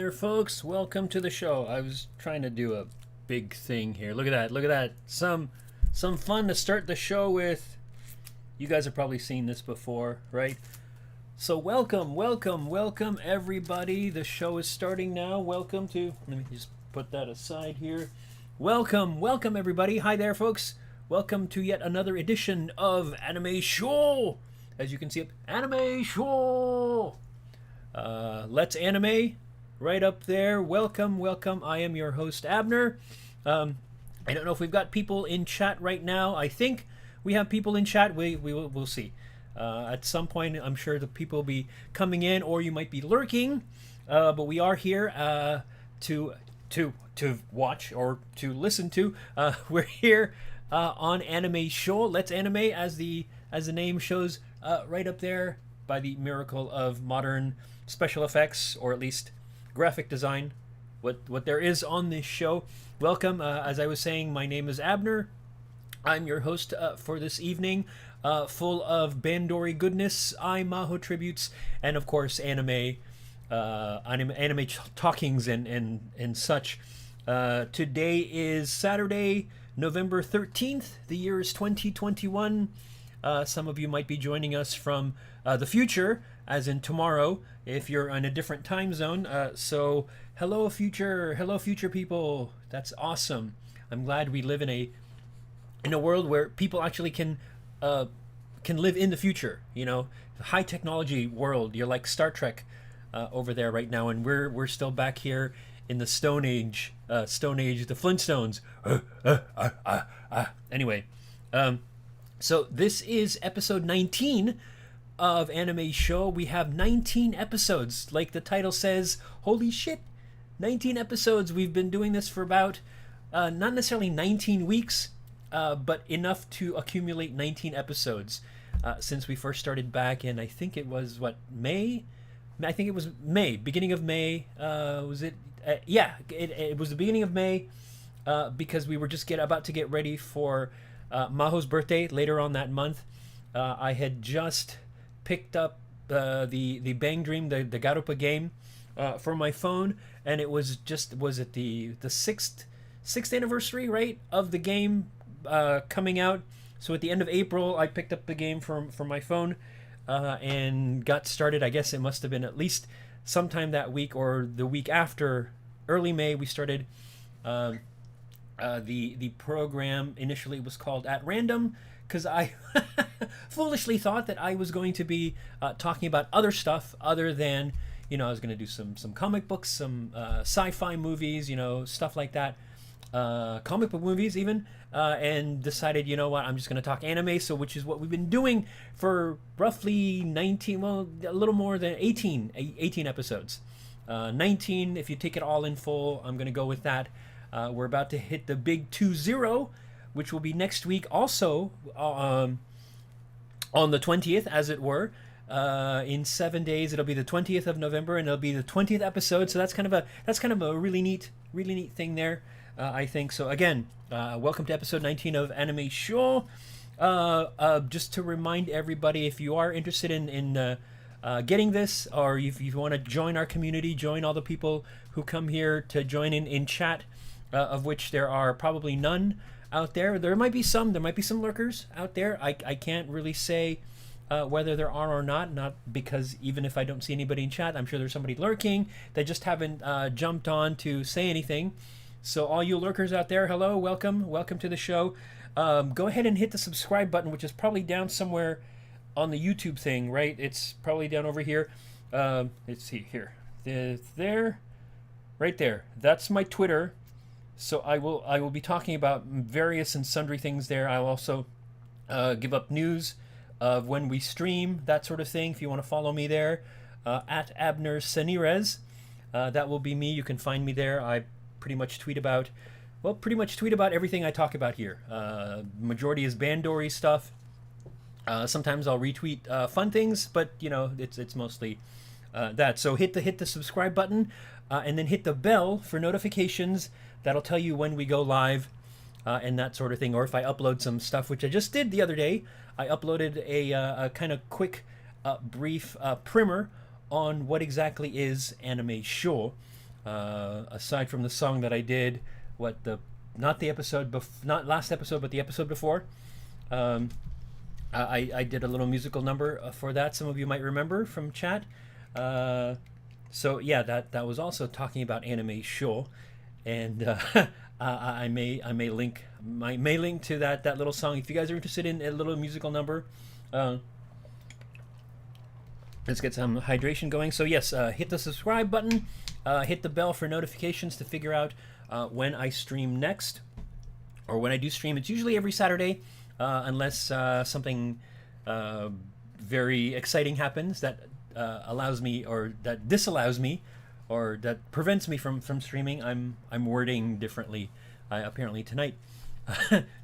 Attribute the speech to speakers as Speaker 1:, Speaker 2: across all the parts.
Speaker 1: there, folks. Welcome to the show. I was trying to do a big thing here. Look at that. Look at that. Some fun to start the show with. You guys have probably seen this before, right? So welcome, everybody. The show is starting now. Welcome to... Let me just put that aside here. Welcome, everybody. Hi there, folks. Welcome to yet another edition of Anime Show. As you can see, Anime Show. Let's Anime, right up there. Welcome. I am your host, Abner. I don't know if we've got people in chat right now. I think we have people in chat. We'll see. At some point, I'm sure the people will be coming in, or you might be lurking. But we are here to watch or to listen to. We're here on Anime Show. Let's Anime, as the name shows, right up there by the miracle of modern special effects, or at least graphic design, what there is on this show. Welcome. As I was saying, my name is Abner. I'm your host for this evening, full of Bandori goodness, maho tributes, and of course anime talkings and such. Today is Saturday, November 13th. The year is 2021. Some of you might be joining us from the future, as in tomorrow, if you're in a different time zone. So hello future people. That's awesome. I'm glad we live in a world where people actually can live in the future. You know, the high technology world. You're like Star Trek over there right now, and we're still back here in the Stone Age, the Flintstones. Anyway, so this is episode 19 of Anime Show. We have 19 episodes, like the title says. Holy shit, 19 episodes. We've been doing this for about not necessarily 19 weeks, but enough to accumulate 19 episodes since we first started back in, I think it was May. I think it was May, beginning of May. Was it? Yeah, it was the beginning of May, because we were just about to get ready for Maho's birthday later on that month. I had just picked up the Bang Dream, the Garupa game, for my phone, and it was it the sixth anniversary, right, of the game coming out. So at the end of April, I picked up the game from my phone and got started. I guess it must have been at least sometime that week or the week after, early May. We started the program. Initially, it was called At Random, because I foolishly thought that I was going to be talking about other stuff other than, I was going to do some comic books, some sci-fi movies, stuff like that, comic book movies even, and decided, I'm just going to talk anime, which is what we've been doing for roughly 19, well, a little more than 18 episodes. 19, if you take it all in full, I'm going to go with that. We're about to hit the big 2-0, which will be next week, also on the 20th, as it were. In 7 days, it'll be the 20th of November, and it'll be the 20th episode. So that's kind of a really neat thing there, I think. So again, welcome to episode 19 of Anime Show. Just to remind everybody, if you are interested in getting this, or if you want to join our community, join all the people who come here to join in chat, of which there are probably none out there. There might be some lurkers out there. I can't really say whether there are or not because even if I don't see anybody in chat, I'm sure there's somebody lurking. They just haven't jumped on to say anything. So all you lurkers out there, hello, welcome to the show. Go ahead and hit the subscribe button, which is probably down somewhere on the YouTube thing, right? It's probably down over here. Let's see here. There, right there. That's my Twitter. So I will be talking about various and sundry things there. I'll also give up news of when we stream, that sort of thing. If you want to follow me there, at Abner Senires, that will be me. You can find me there. I pretty much tweet about everything I talk about here. Majority is Bandori stuff. Sometimes I'll retweet fun things, but it's mostly that. So hit the subscribe button, and then hit the bell for notifications. That'll tell you when we go live, and that sort of thing. Or if I upload some stuff, which I just did the other day, I uploaded a kind of quick, brief primer on what exactly is Anime Show. aside from the song that I did, not last episode, but the episode before. I did a little musical number for that. Some of you might remember from chat. So yeah, that was also talking about anime show, and I may link to that little song if you guys are interested in a little musical number. Let's get some hydration going. So yes, hit the subscribe button, hit the bell for notifications to figure out when I stream next, or when I do stream. It's usually every Saturday, unless something very exciting happens that allows me, or that disallows me, or that prevents me from streaming. I'm wording differently apparently tonight.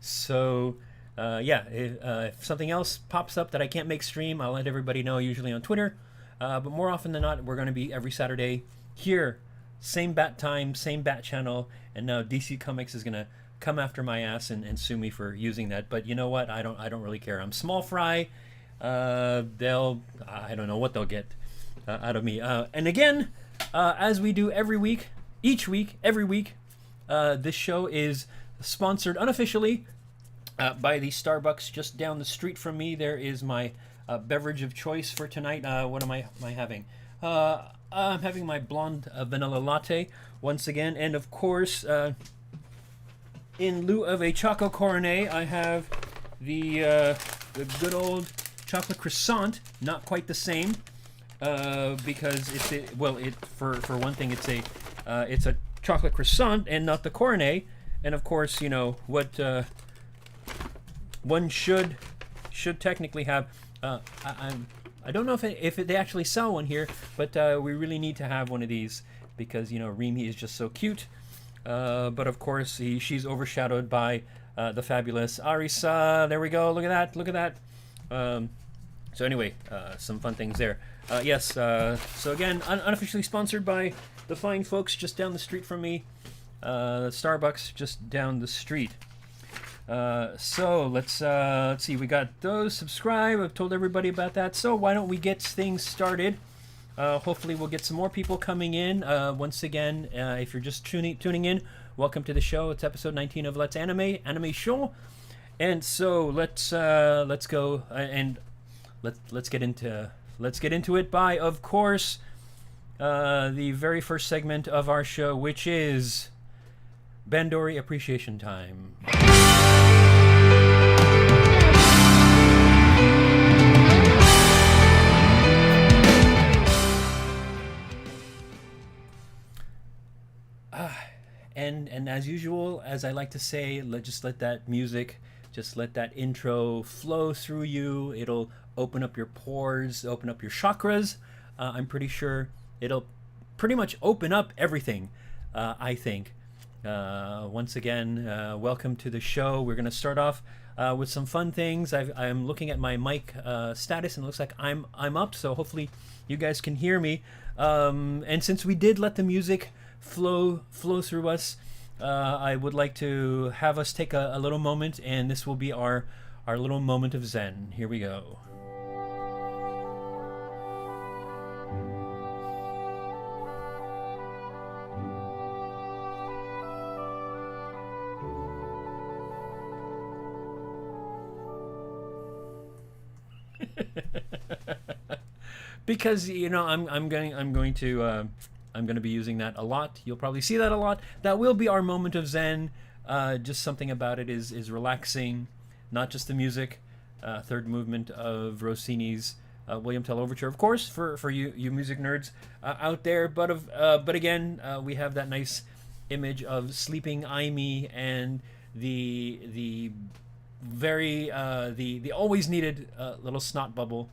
Speaker 1: So yeah, if something else pops up that I can't make stream, I'll let everybody know, usually on Twitter. But more often than not, we're going to be every Saturday here, same bat time, same bat channel. And now DC Comics is going to come after my ass and sue me for using that. But you know what? I don't really care. I'm small fry. I don't know what they'll get out of me. And again, as we do every week, every week, this show is sponsored unofficially by the Starbucks just down the street from me. There is my beverage of choice for tonight. What am I having? I'm having my blonde vanilla latte once again, and of course, in lieu of a choco coronet, I have the good old chocolate croissant. Not quite the same, because for one thing, it's a chocolate croissant and not the coronet. And of course, you know what one should technically have. I don't know if they actually sell one here, but we really need to have one of these because, you know, Remy is just so cute. But of course, she's overshadowed by the fabulous Arisa. There we go. Look at that. So anyway, some fun things there. Yes. So again, unofficially sponsored by the fine folks just down the street from me. Starbucks just down the street. So let's see. We got those. Subscribe. I've told everybody about that. So why don't we get things started? Hopefully we'll get some more people coming in. Once again, if you're just tuning in, welcome to the show. It's episode 19 of Let's Anime Show. And so let's go and let's get into it by, of course, the very first segment of our show, which is Bandori Appreciation Time. And as usual, as I like to say, just let that music, just let that intro flow through you. It'll open up your pores, open up your chakras. I'm pretty sure it'll pretty much open up everything, I think. Once again, welcome to the show. We're going to start off with some fun things. I'm looking at my mic status, and it looks like I'm up, so hopefully you guys can hear me. And since we did let the music flow through us, I would like to have us take a little moment, and this will be our little moment of Zen. Here we go. Because, you know, I'm going to be using that a lot. You'll probably see that a lot. That will be our moment of Zen. Just something about it is relaxing, not just the music. Third movement of Rossini's William Tell Overture, of course, for you music nerds out there. But again, we have that nice image of sleeping Aimee and the very the always needed little snot bubble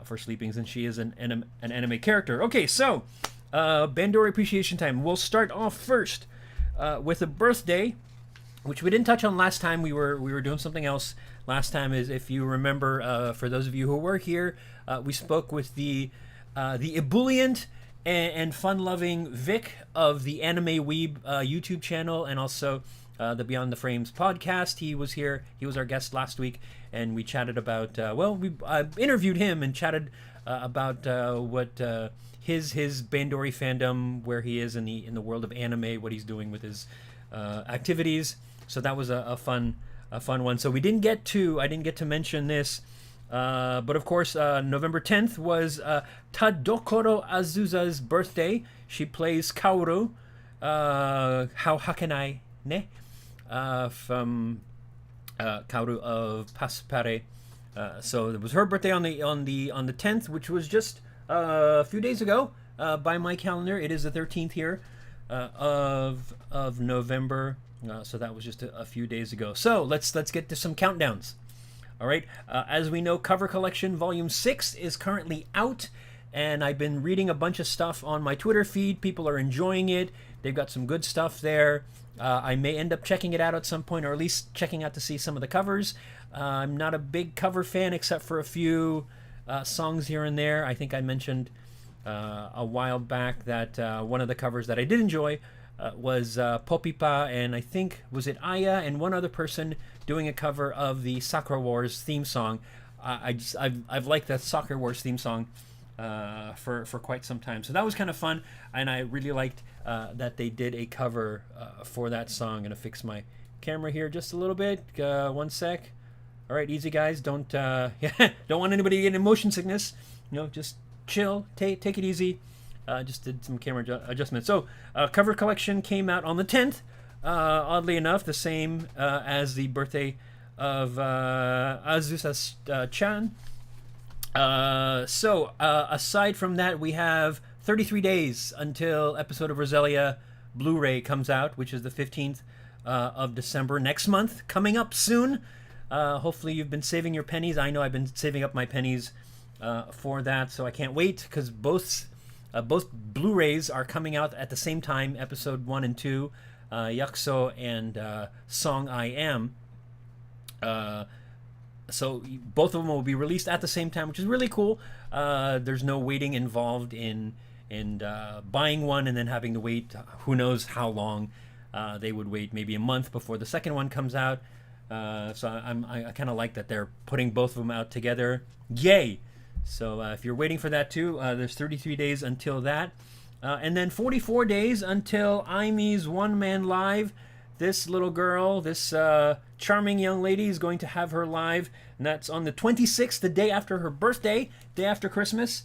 Speaker 1: for sleepings, and she is an anime character. Okay, so Bandori Appreciation Time. We'll start off first with a birthday, which we didn't touch on last time. We were doing something else last time. Is, if you remember, for those of you who were here, we spoke with the ebullient and fun-loving Vic of the Anime Weeb YouTube channel, and also the Beyond the Frames podcast. He was here. He was our guest last week, and we chatted about. We interviewed him and chatted about what his Bandori fandom, where he is in the world of anime, what he's doing with his activities. So that was a fun one. So I didn't get to mention this, but of course November 10th was Tadokoro Azusa's birthday. She plays Kaoru. How can I ne? From Kaoru of Paspare. So it was her birthday on the 10th, which was just a few days ago by my calendar. It is the 13th here of November. So that was just a few days ago. So let's get to some countdowns. All right. As we know, Cover Collection Volume 6 is currently out, and I've been reading a bunch of stuff on my Twitter feed. People are enjoying it. They've got some good stuff there. I may end up checking it out at some point, or at least checking out to see some of the covers. I'm not a big cover fan, except for a few songs here and there. I think I mentioned a while back that one of the covers that I did enjoy was Popipa, and I think, was it Aya and one other person doing a cover of the Sakura Wars theme song. I've liked the Sakura Wars theme song for quite some time. So that was kind of fun, and I really liked that they did a cover for that song. I'm going to fix my camera here just a little bit. One sec. All right, easy guys. Don't want anybody to get motion sickness. Just chill. Take it easy. Just did some camera adjustments. So Cover Collection came out on the 10th. Oddly enough, the same as the birthday of Azusa-chan. So aside from that, we have 33 days until episode of Roselia Blu-ray comes out, which is the 15th of December next month, coming up soon. Hopefully you've been saving your pennies. I know I've been saving up my pennies for that, so I can't wait, because both Blu-rays are coming out at the same time, episode 1 and 2, Yakuso and Song I Am. So both of them will be released at the same time, which is really cool. There's no waiting involved in buying one and then having to wait who knows how long. They would wait maybe a month before the second one comes out. So I kind of like that they're putting both of them out together. Yay! So if you're waiting for that too, there's 33 days until that. And then 44 days until Aimi's one-man live. This little girl, this charming young lady, is going to have her live, and that's on the 26th, the day after her birthday, day after Christmas.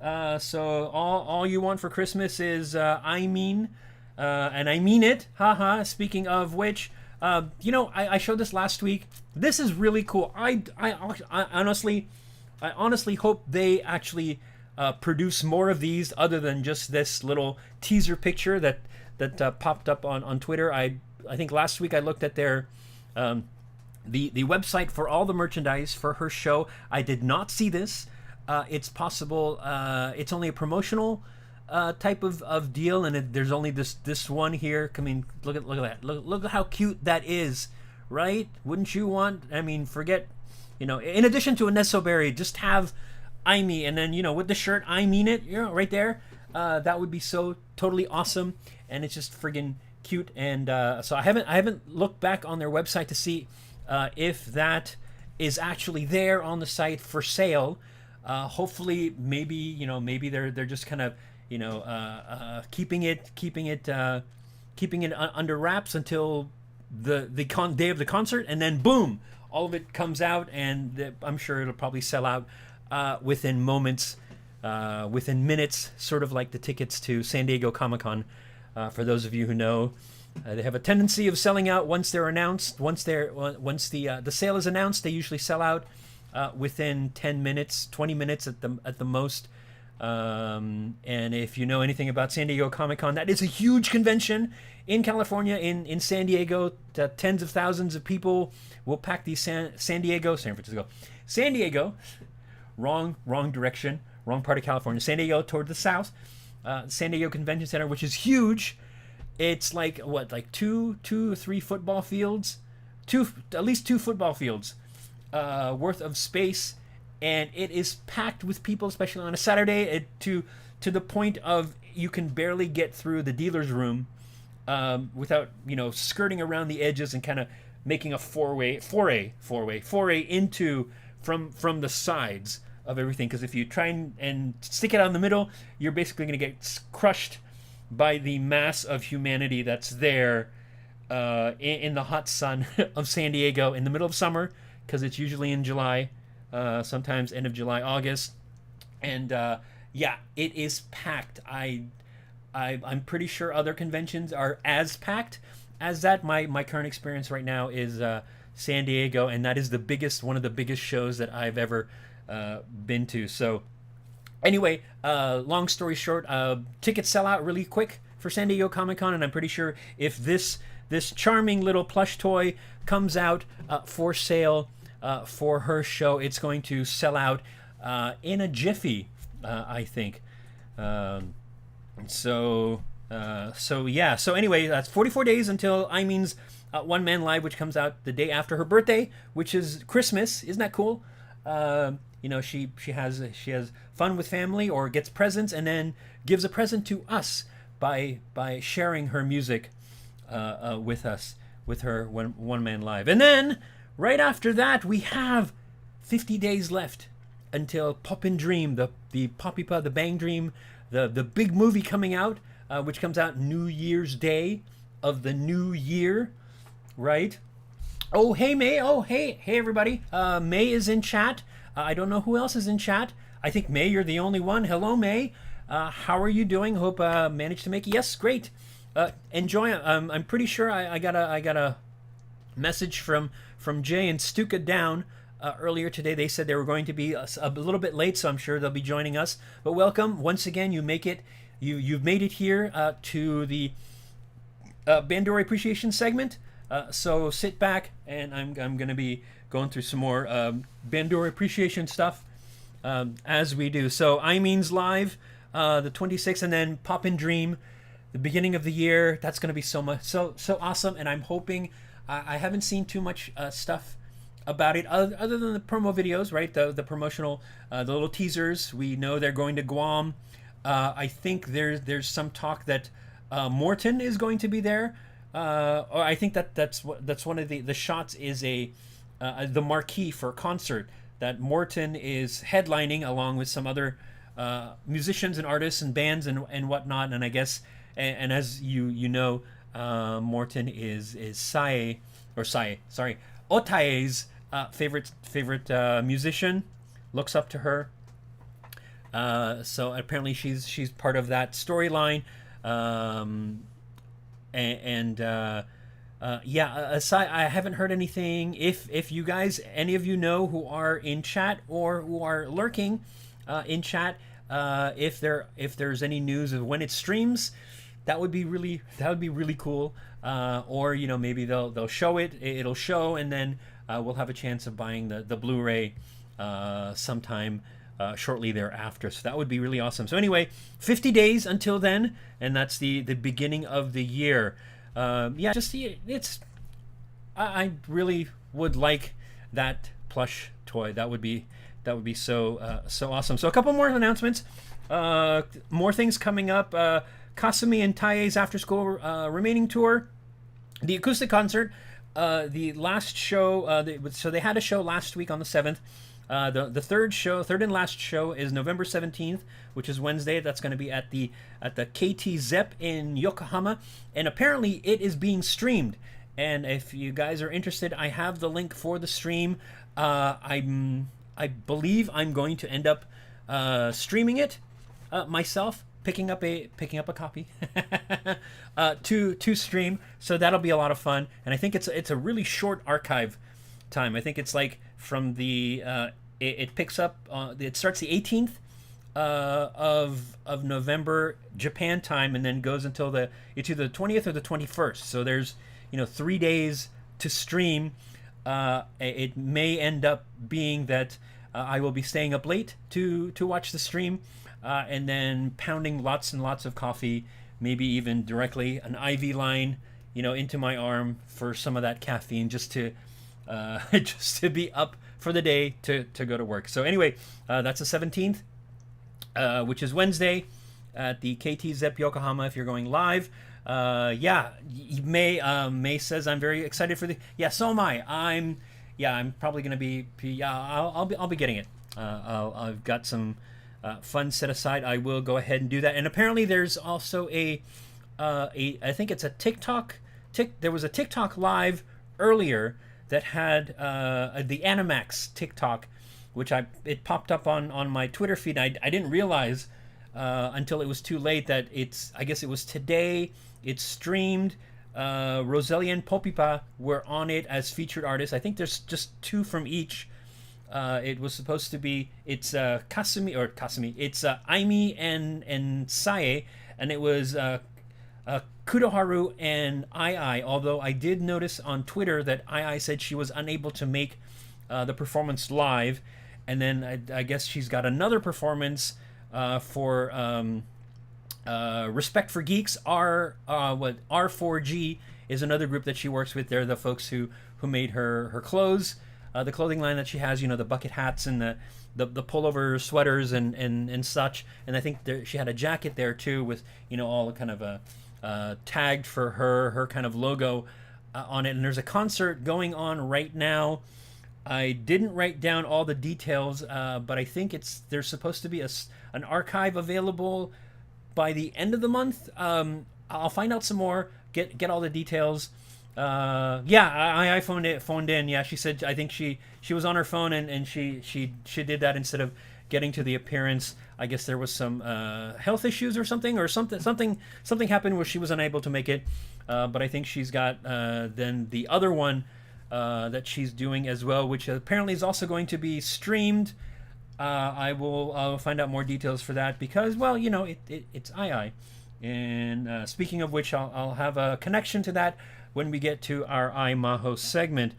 Speaker 1: So all you want for Christmas is I mean, and I mean it, haha. Speaking of which, I showed this last week. This is really cool. I honestly hope they actually produce more of these, other than just this little teaser picture that popped up on Twitter. I think last week I looked at their the website for all the merchandise for her show. I did not see this. It's possible it's only a promotional type of deal, and there's only this one here. I mean, look at that. Look at how cute that is, right? Wouldn't you want? I mean, forget, in addition to a Nesoberi, just have Aimi, and then with the shirt I mean it, right there. That would be so totally awesome, and it's just friggin' cute. And so I haven't looked back on their website to see if that is actually there on the site for sale. Hopefully, maybe they're just kind of keeping it under wraps until the day of the concert, and then boom, all of it comes out, and I'm sure it'll probably sell out within moments, within minutes, sort of like the tickets to San Diego Comic-Con. For those of you who know, they have a tendency of selling out once they're announced. Once the sale is announced, they usually sell out within 10 minutes, 20 minutes at the most. And if you know anything about San Diego Comic-Con, that is a huge convention in California, in San Diego. Tens of thousands of people will pack the San Diego, wrong direction, wrong part of California. San Diego toward the south. San Diego Convention Center, which is huge. It's like two or three football fields, at least two football fields worth of space, and it is packed with people, especially on a Saturday, to the point of you can barely get through the dealer's room without skirting around the edges and kind of making a foray into from the sides. of everything. Because if you try and stick it out in the middle, you're basically going to get crushed by the mass of humanity that's there in the hot sun of San Diego in the middle of summer, because it's usually in July, sometimes end of July, August, and yeah, it is packed. I'm pretty sure other conventions are as packed as that. My current experience right now is San Diego, and that is one of the biggest shows that I've ever been to. So anyway, long story short, tickets sell out really quick for San Diego Comic-Con, and I'm pretty sure if this charming little plush toy comes out for sale for her show, it's going to sell out in a jiffy, I think. So yeah. So anyway, that's 44 days until Imeen's One Man Live, which comes out the day after her birthday, which is Christmas. Isn't that cool? You know, she has fun with family, or gets presents, and then gives a present to us by sharing her music with us, with her One Man Live. And then right after that, we have 50 days left until Poppin' Dream, the Poppy-Pa, the Bang Dream, the big movie coming out, which comes out New Year's Day of the new year, right? Oh, hey, May. Oh, hey, everybody. May is in chat. I don't know who else is in chat. I think, May, you're the only one. Hello, May. How are you doing? Hope managed to make it. Yes, great. Enjoy. I'm pretty sure I got a message from Jay and Stuka Down earlier today. They said they were going to be a little bit late, so I'm sure they'll be joining us. But welcome once again. You've made it here to the Bandori Appreciation segment. So sit back, and I'm going to be going through some more Bandori Appreciation stuff as we do. So Imeen's Live, the 26th, and then Poppin' Dream, the beginning of the year. That's going to be so awesome, and I'm hoping. I haven't seen too much stuff about it other than the promo videos, right? The promotional, the little teasers. We know they're going to Guam. I think there's some talk that Morton is going to be there. Or I think that's one of the shots is the marquee for a concert that Morton is headlining along with some other musicians and artists and bands and whatnot. And I guess and as you know, Morton is Otae's favorite musician. Looks up to her. So apparently she's part of that storyline. Yeah, aside, I haven't heard anything. If you guys, any of you know who are in chat or who are lurking in chat, if there's any news of when it streams, that would be really cool. Or maybe they'll show it. It'll show, and then we'll have a chance of buying the Blu-ray sometime shortly thereafter. So that would be really awesome. So anyway, 50 days until then, and that's the beginning of the year. Yeah, I really would like that plush toy. That would be so awesome. So a couple more announcements. More things coming up. Kasumi and Tae's after school remaining tour, the acoustic concert, the last show. So they had a show last week on the 7th. The third and last show is November 17th, which is Wednesday. That's going to be at the KT Zepp in Yokohama, and apparently it is being streamed. And if you guys are interested, I have the link for the stream. I believe I'm going to end up streaming it myself, picking up a copy to stream. So that'll be a lot of fun, and I think it's a really short archive time. I think it's like from the it picks up it starts the 18th of November Japan time, and then goes until it's either the 20th or the 21st. So there's 3 days to stream. It may end up being that I will be staying up late to watch the stream, and then pounding lots and lots of coffee, maybe even directly an IV line into my arm for some of that caffeine, just to be up for the day to go to work. So anyway, that's the 17th, which is Wednesday at the KT Zepp Yokohama if you're going live. Yeah, May says I'm very excited for the. Yeah, so am I. I'm probably going to be. Yeah, I'll be getting it. I've got some funds set aside. I will go ahead and do that. And apparently, there's also I think it's a TikTok. There was a TikTok live earlier that had the Animax TikTok, which it popped up on my Twitter feed. I didn't realize until it was too late that I guess it was today. It's streamed. Roselia and Popipa were on it as featured artists. I think there's just two from each. It was supposed to be Kasumi. It's Aimi and Sae, and it was Kudoharu and Ai. Although I did notice on Twitter that Ai said she was unable to make the performance live, and then I guess she's got another performance for Respect for Geeks. R4G is another group that she works with. They're the folks who made her clothes, the clothing line that she has. You know, the bucket hats and the pullover sweaters and such. And I think she had a jacket there too with, you know, all kind of tagged for her kind of logo on it. And there's a concert going on right now. I didn't write down all the details, but I think there's supposed to be an archive available by the end of the month. I'll find out some more, get all the details. I phoned in. Yeah, she said, I think she was on her phone and she did that instead of getting to the appearance. I guess there was some health issues or something happened where she was unable to make it. But I think she's got then the other one that she's doing as well, which apparently is also going to be streamed. I'll find out more details for that because, well, you know, it's II. And speaking of which, I'll have a connection to that when we get to our Maho segment.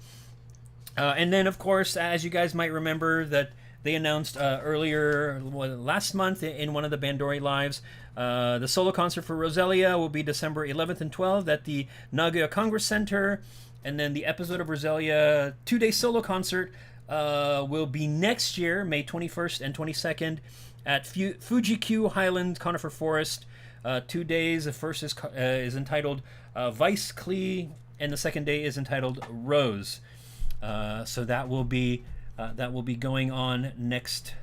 Speaker 1: And then, of course, as you guys might remember, that they announced earlier last month in one of the Bandori lives, the solo concert for Roselia will be December 11th and 12th at the Nagoya Congress Center. And then the episode of Roselia 2-day solo concert will be next year, May 21st and 22nd, at Fuji-Q Highland Conifer Forest. 2 days. The first is entitled Vice Clee, and the second day is entitled Rose. So that will be going on next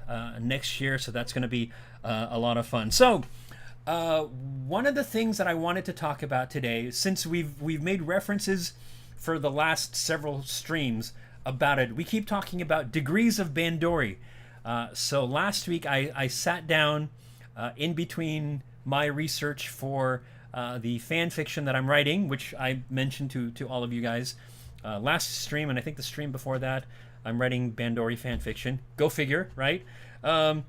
Speaker 1: year. So that's going to be a lot of fun. So one of the things that I wanted to talk about today, since we've made references for the last several streams about it, we keep talking about degrees of Bandori. So last week I sat down in between my research for the fan fiction that I'm writing, which I mentioned to all of you guys last stream, and I think the stream before that. I'm writing Bandori fan fiction. Go figure, right? One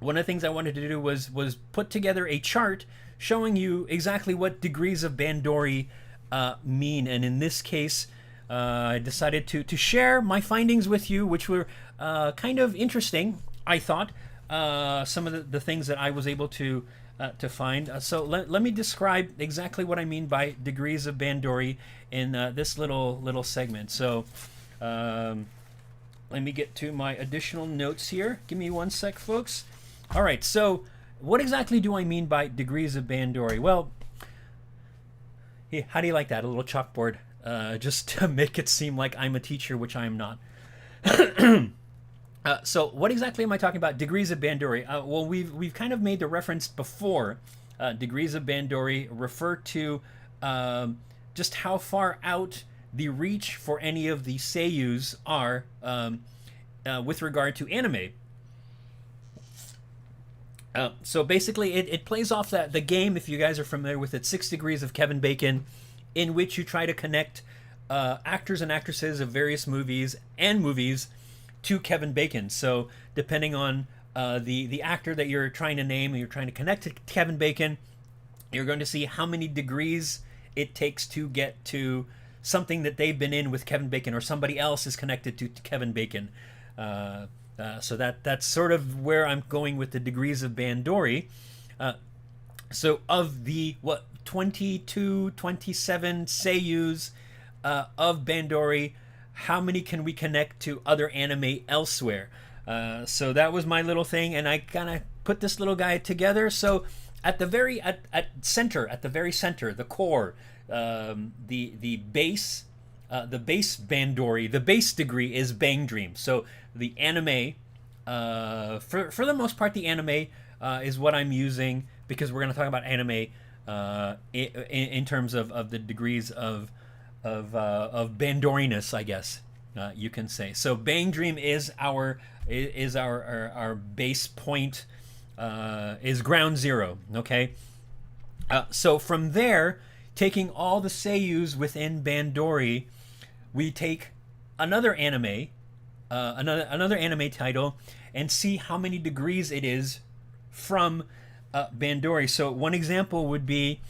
Speaker 1: of the things I wanted to do was put together a chart showing you exactly what degrees of Bandori mean, and in this case, I decided to share my findings with you, which were kind of interesting, I thought. Some of the things that I was able to find. So let me describe exactly what I mean by degrees of Bandori in this little segment. So let me get to my additional notes here. Give me one sec, folks. All right, so what exactly do I mean by degrees of Bandori? Well, how do you like that? A little chalkboard, just to make it seem like I'm a teacher, which I am not. So what exactly am I talking about? Degrees of Bandori. Well, we've kind of made the reference before. Degrees of Bandori refer to just how far out the reach for any of the seiyus are with regard to anime. So basically, it plays off the game, if you guys are familiar with it, 6 Degrees of Kevin Bacon, in which you try to connect actors and actresses of various movies to Kevin Bacon. So depending on the actor that you're trying to name and you're trying to connect to Kevin Bacon, you're going to see how many degrees it takes to get to something that they've been in with Kevin Bacon, or somebody else is connected to Kevin Bacon. So that's sort of where I'm going with the degrees of Bandori. So of the 22, 27 seiyus of Bandori, how many can we connect to other anime elsewhere? So that was my little thing, and I kind of put this little guy together. So at the very center, the core, the base Bandori, the base degree is Bang Dream. So the anime For the most part, the anime is what I'm using, because we're going to talk about anime in terms of the degrees of Bandori-ness, I guess you can say. So Bang Dream is our base point, is ground zero. Okay, so from there, taking all the seiyus within Bandori, we take another anime, another anime title, and see how many degrees it is from Bandori. So one example would be,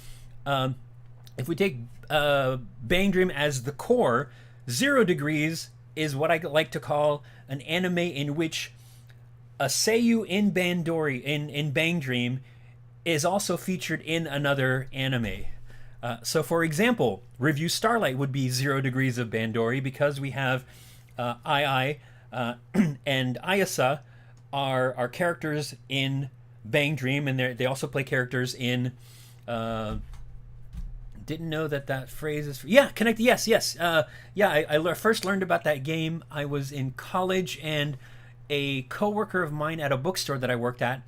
Speaker 1: if we take Bang Dream as the core, 0 degrees is what I like to call an anime in which a seiyu in Bandori, in Bang Dream, is also featured in another anime. So for example, Review Starlight would be 0 degrees of Bandori, because we have Ai and Ayasa are characters in Bang Dream, and they also play characters in didn't know that phrase is connected. Yes. I first learned about that game. I was in college, and a coworker of mine at a bookstore that I worked at,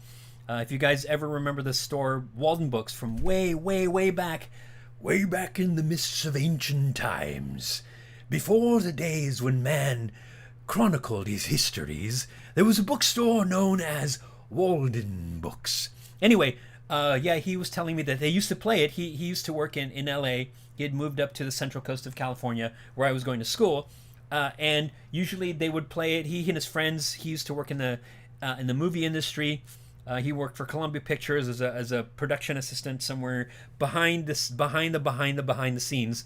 Speaker 1: if you guys ever remember the store Walden Books from way back in the mists of ancient times, before the days when man chronicled his histories, there was a bookstore known as Walden Books. Anyway, he was telling me that they used to play it. He used to work in LA. He had moved up to the central coast of California, where I was going to school, and usually they would play it. He and his friends. He used to work in the movie industry. He worked for Columbia Pictures as a production assistant somewhere behind the scenes.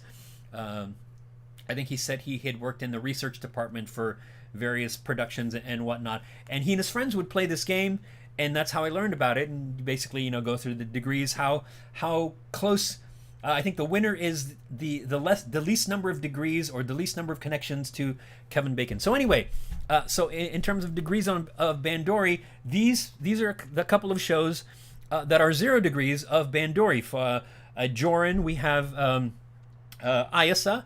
Speaker 1: I think he said he had worked in the research department for various productions and whatnot. And he and his friends would play this game, and that's how I learned about it. And basically, go through the degrees, how close. I think the winner is the least number of degrees, or the least number of connections to Kevin Bacon. So anyway, so in terms of degrees of Bandori, these are the couple of shows that are 0 degrees of Bandori. For Joran, we have Ayasa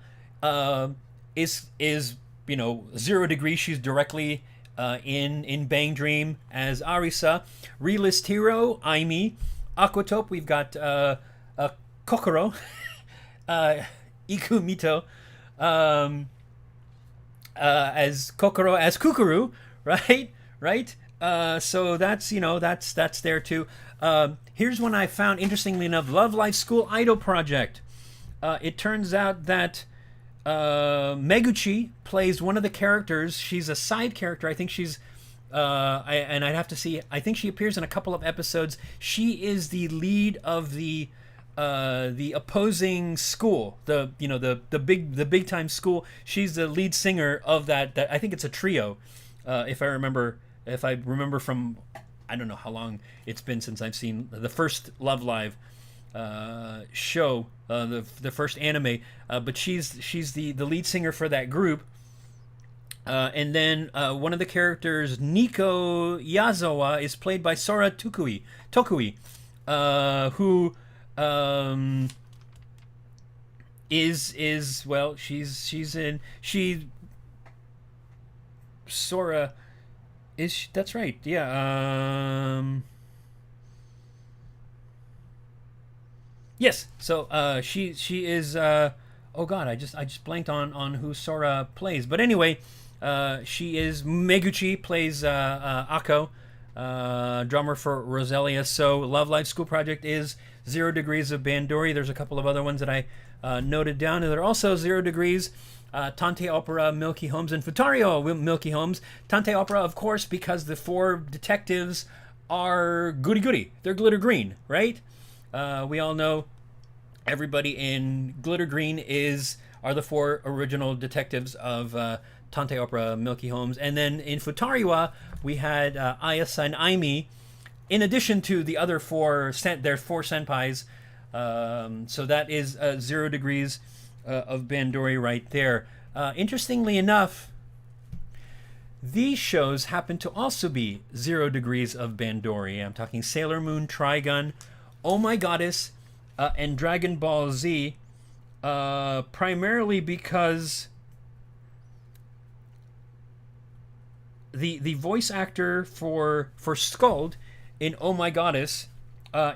Speaker 1: is 0 degrees. She's directly in Bang Dream as Arisa. Realist Hero, Aimi. Aquatope, we've got Kokoro, Ikumito, as Kokoro as Kukuru, right? So that's there too. Here's one I found interestingly enough: Love Life School Idol Project. It turns out that Meguchi plays one of the characters. She's a side character. I think she's and I'd have to see. I think she appears in a couple of episodes. She is the lead of the opposing school, the big time school. She's the lead singer of that I think it's a trio, if I remember from, I don't know how long it's been since I've seen the first Love Live show, the first anime, but she's the lead singer for that group. And then one of the characters, Nico Yazawa, is played by Sora Tokui, who is well, Sora is, that's right, yeah. Yes, so she is oh god, I just blanked on who Sora plays, but anyway, she is Meguchi, plays Ako, drummer for Roselia. So Love Live School Project is 0 degrees of Bandori. There's a couple of other ones that I noted down, and they're also 0 degrees. Tante Opera, Milky Holmes, and Futario Milky Holmes. Tante Opera, of course, because the 4 detectives are goody. They're glitter green, right? We all know everybody in glitter green are the 4 original detectives of Tante Opera, Milky Holmes. And then in Futariwa, we had Ayasa and Aimi, in addition to the other 4 senpais. So that is 0 degrees of Bandori right there. Interestingly enough, these shows happen to also be 0 degrees of Bandori. I'm talking Sailor Moon, Trigun, Oh My Goddess, and Dragon Ball Z, primarily because the voice actor for Skuld in Oh My Goddess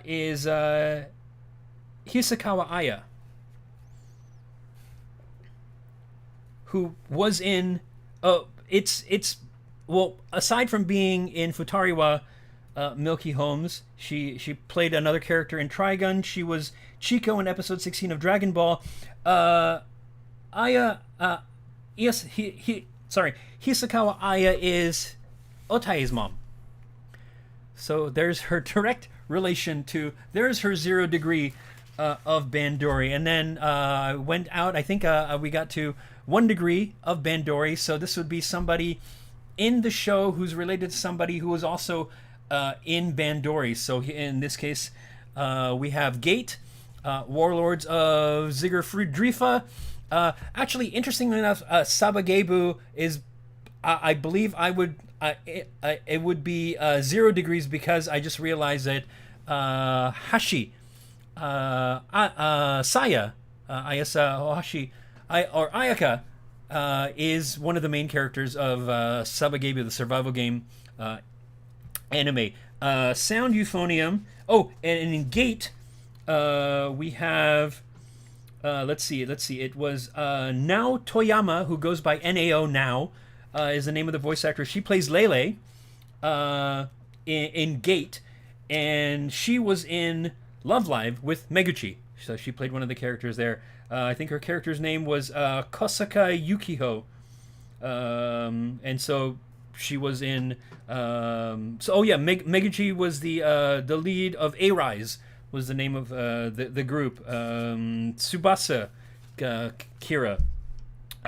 Speaker 1: is Hisakawa Aya, who was in it's well, aside from being in Futariwa Milky Homes, she played another character in Trigun. She was Chico in episode 16 of Dragon Ball. Aya yes, Hisakawa Aya is Otai's mom. So there's her direct relation to, there's her 0 degree of Bandori. And then went out, I think we got to 1 degree of Bandori. So this would be somebody in the show who's related to somebody who was also in Bandori. So in this case, we have Gate, Warlords of Ziggerfriedrifa. Actually, interestingly enough, Sabagebu is, I believe it would be 0 degrees, because I just realized that Hashi, Saya, Ayasa Ohashi, or Ayaka, is one of the main characters of Sabagebu, the survival game anime. Sound Euphonium. Oh, and in Gate, we have... let's see. It was Nao Toyama, who goes by Nao Now, is the name of the voice actor. She plays Lele in Gate, and she was in Love Live with Meguchi. So she played one of the characters there. I think her character's name was Kosaka Yukiho, and so she was in. Meguchi was the lead of A-Rise. Was the name of the group. Tsubasa Kira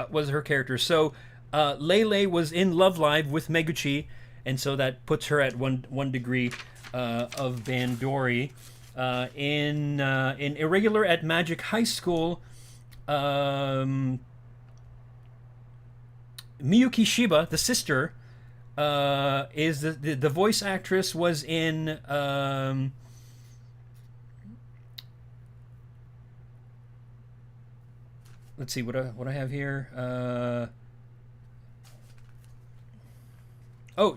Speaker 1: was her character. So Lele was in Love Live with Meguchi, and so that puts her at one degree of Bandori. In Irregular at Magic High School, Miyuki Shiba, the sister, is the voice actress, was in... let's see what I have here.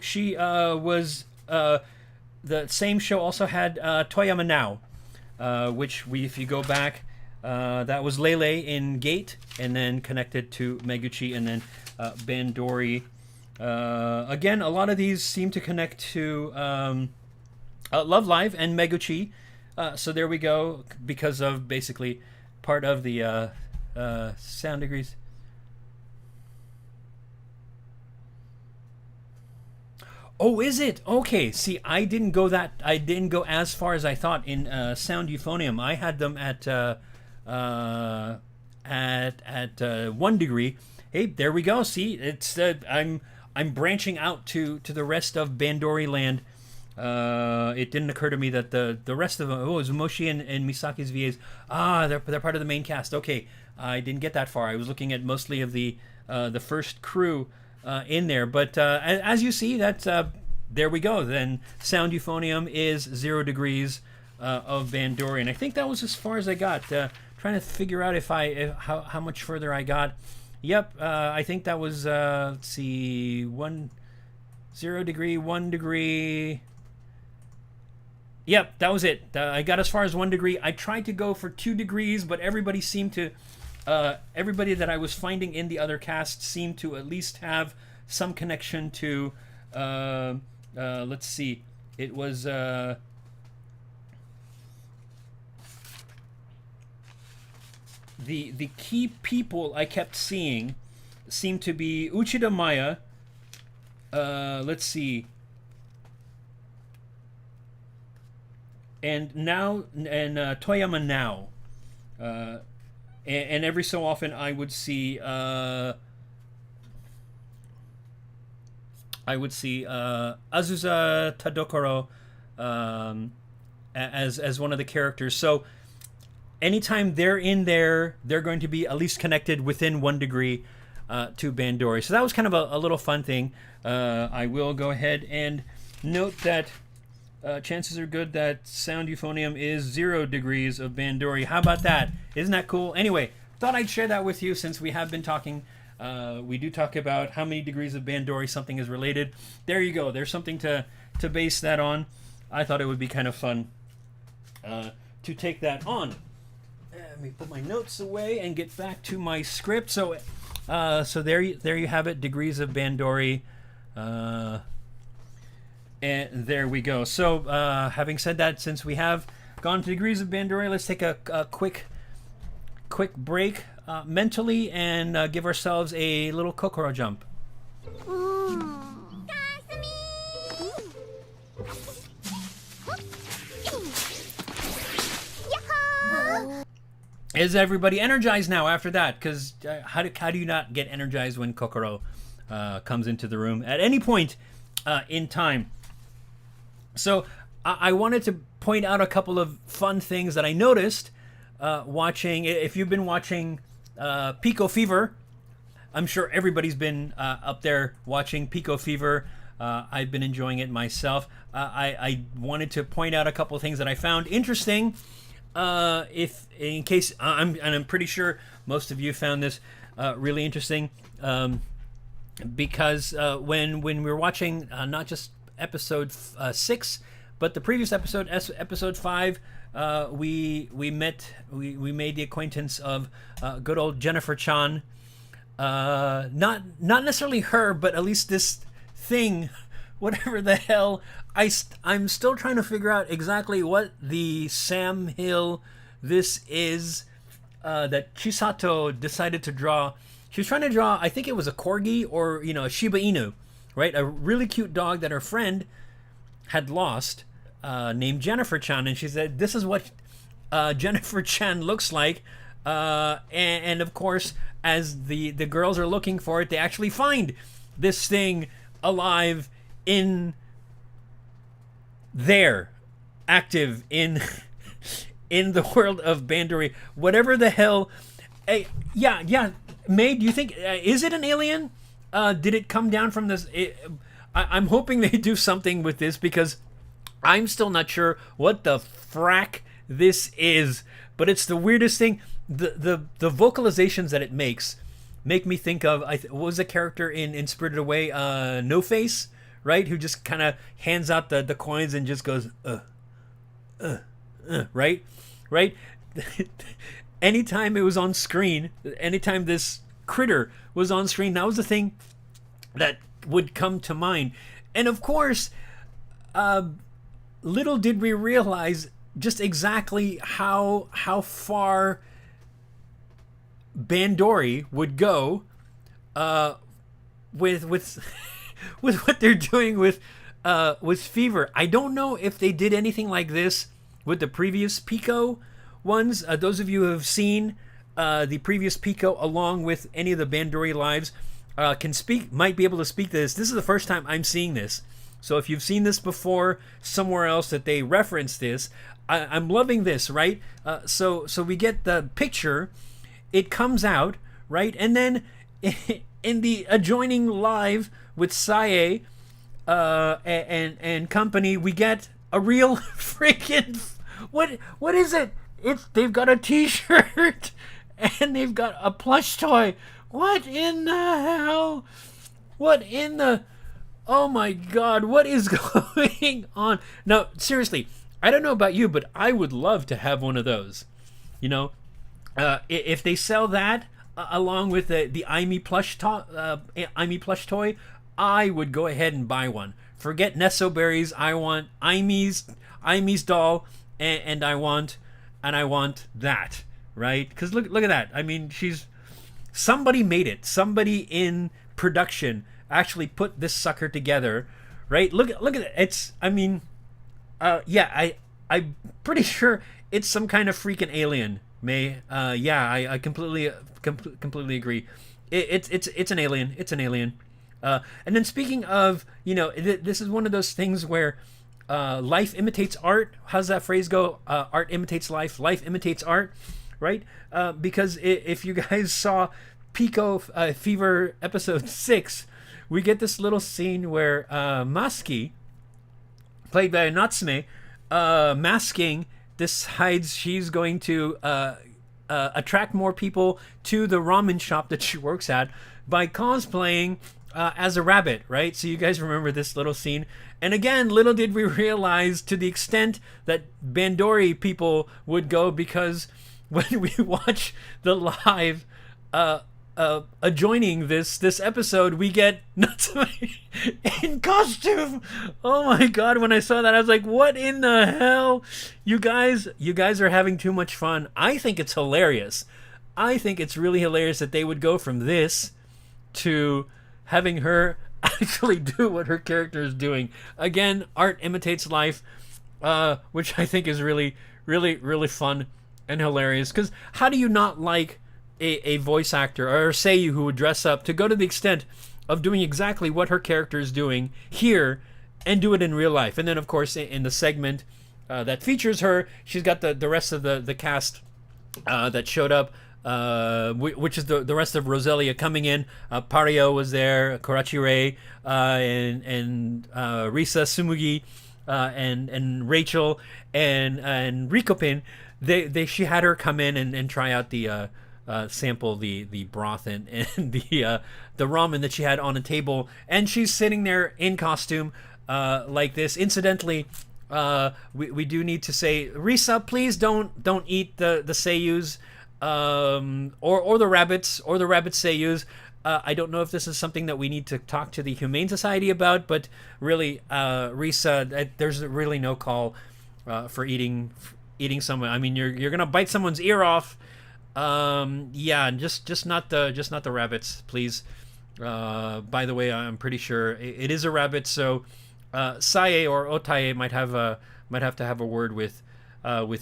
Speaker 1: She was the same show also had Toyama Now, which if you go back, that was Lele in Gate, and then connected to Meguchi, and then Bandori. Again, a lot of these seem to connect to Love Live and Meguchi. So there we go, because of basically part of the sound degrees. Oh, is it? Okay. See, I didn't go as far as I thought in Sound Euphonium. I had them at 1 degree. Hey, there we go. See, it's I'm branching out to the rest of Bandori land. It didn't occur to me that the rest of them, Zumoshi and Misaki's VAs, they're part of the main cast. Okay, I didn't get that far. I was looking at mostly of the first crew in there. But as you see, that there we go. Then Sound Euphonium is 0 degrees of Bandori, and I think that was as far as I got. Trying to figure out how much further I got. Yep, I think that was let's see, 0 degree, 1 degree. Yep, that was it. I got as far as 1 degree. I tried to go for 2 degrees, but everybody seemed to, everybody that I was finding in the other cast seemed to at least have some connection to, let's see, it was, the key people I kept seeing seemed to be Uchida Maya, let's see, and Toyama Now, and every so often I would see Azusa Tadokoro as one of the characters. So anytime they're in there, they're going to be at least connected within 1 degree to Bandori. So that was kind of a little fun thing. I will go ahead and note that chances are good that Sound Euphonium is 0 degrees of Bandori. How about that? Isn't that cool? Anyway, thought I'd share that with you since we have been talking We do talk about how many degrees of Bandori something is related. There you go. There's something to base that on. I thought it would be kind of fun to take that on. Let me put my notes away and get back to my script. So there you have it. Degrees of Bandori. And there we go. So having said that, since we have gone to degrees of Bandori, let's take a quick break mentally and give ourselves a little kokoro jump. Is everybody energized now after that? Because how do you not get energized when kokoro comes into the room at any point in time? So I wanted to point out a couple of fun things that I noticed watching. If you've been watching Pico Fever, I'm sure everybody's been up there watching Pico Fever. I've been enjoying it myself. I wanted to point out a couple of things that I found interesting. If in case I'm pretty sure most of you found this really interesting, because when we were watching not just episode 6, but the previous episode, episode 5, we made the acquaintance of good old Jennifer Chan. Not necessarily her, but at least this thing, whatever the hell. I'm still trying to figure out exactly what the Sam Hill this is that Chisato decided to draw. She was trying to draw, I think it was a corgi or a Shiba Inu, right? A really cute dog that her friend had lost, named Jennifer Chan, and she said, "This is what Jennifer Chan looks like." And of course, as the girls are looking for it, they actually find this thing alive in there, active in the world of Bandori, whatever the hell. Hey, yeah, May, do you think is it an alien? Did it come down from this? I'm hoping they do something with this, because I'm still not sure what the frack this is. But it's the weirdest thing. The vocalizations that it makes make me think of what was the character in Spirited Away, No Face, right? Who just kind of hands out the coins and just goes, right? Anytime it was on screen, anytime this critter was on screen, that was the thing that would come to mind. And of course, little did we realize just exactly how far Bandori would go with with what they're doing with Fever. I don't know if they did anything like this with the previous Pico ones. Those of you who have seen the previous Pico along with any of the Bandori lives might be able to speak to this. This is the first time I'm seeing this. So if you've seen this before somewhere else that they reference this, I'm loving this, right? So we get the picture, it comes out, right? And then in the adjoining live with Sae and company, we get a real freaking what is it? They've got a t-shirt and they've got a plush toy. What in the hell? What in the... Oh my god, what is going on? Now, seriously, I don't know about you, but I would love to have one of those. If they sell that along with the Aimee plush toy, I would go ahead and buy one. Forget Nesso Berries. I want Aimee's doll, and I want that, right? Because look at that. I mean, somebody made it. Somebody in production actually put this sucker together, right? Look at it. It's, I mean, I'm pretty sure it's some kind of freaking alien. I completely agree. It's an alien. It's an alien. And then speaking of, this is one of those things where life imitates art. How's that phrase go? Art imitates life. Life imitates art, right? Because if you guys saw Pico Fever episode 6, we get this little scene where Maski, played by Natsume, masking, decides she's going to attract more people to the ramen shop that she works at, by cosplaying as a rabbit, right? So you guys remember this little scene. And again, little did we realize to the extent that Bandori people would go, because when we watch the live adjoining this episode, we get Natsume in costume. Oh my god, when I saw that I was like, what in the hell? You guys are having too much fun. I think it's hilarious. I think it's really hilarious that they would go from this to having her actually do what her character is doing. Again, art imitates life, which I think is really, really, really fun and hilarious. Because how do you not like a voice actor or SHIYOU who would dress up to go to the extent of doing exactly what her character is doing here and do it in real life? And then, of course, in the segment that features her, she's got the rest of the cast that showed up, which is the rest of Roselia coming in. Pario was there, Korachi Rei, and Risa Sumugi, and Rachel, and Rikopin. She had her come in and try out the sample the broth and the ramen that she had on a table, and she's sitting there in costume like this. Incidentally, we do need to say, Risa, please don't eat the seiyus or the rabbits seiyus. I don't know if this is something that we need to talk to the Humane Society about, but really, Risa, there's really no call for eating someone. I mean, you're gonna bite someone's ear off. Yeah, just not the rabbits, please. By the way, I'm pretty sure it is a rabbit, so Sae or Otae might have to have a word with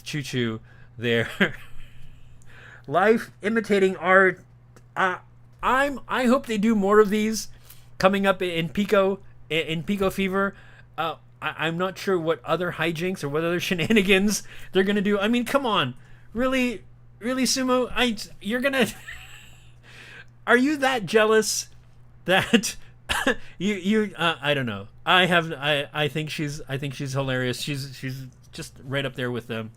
Speaker 1: Choo Choo there. Life imitating art. I hope they do more of these coming up in Pico Fever. I'm not sure what other hijinks or what other shenanigans they're gonna do. I mean, come on, really, Sumo, you're gonna. Are you that jealous that you? I don't know. I think she's hilarious. She's just right up there with them.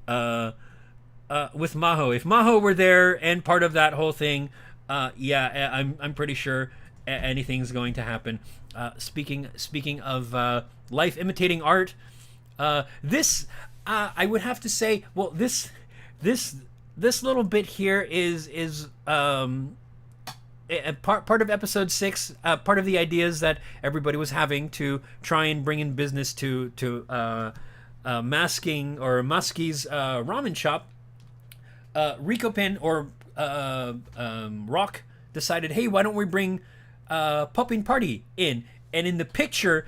Speaker 1: With Maho. If Maho were there and part of that whole thing, yeah, I'm pretty sure anything's going to happen. Speaking of life imitating art, this I would have to say, well, this little bit here is part of episode 6, part of the ideas that everybody was having to try and bring in business to Masking or Muskie's ramen shop. Rikopin or Rock decided, hey, why don't we bring poppin'party in? And in the picture,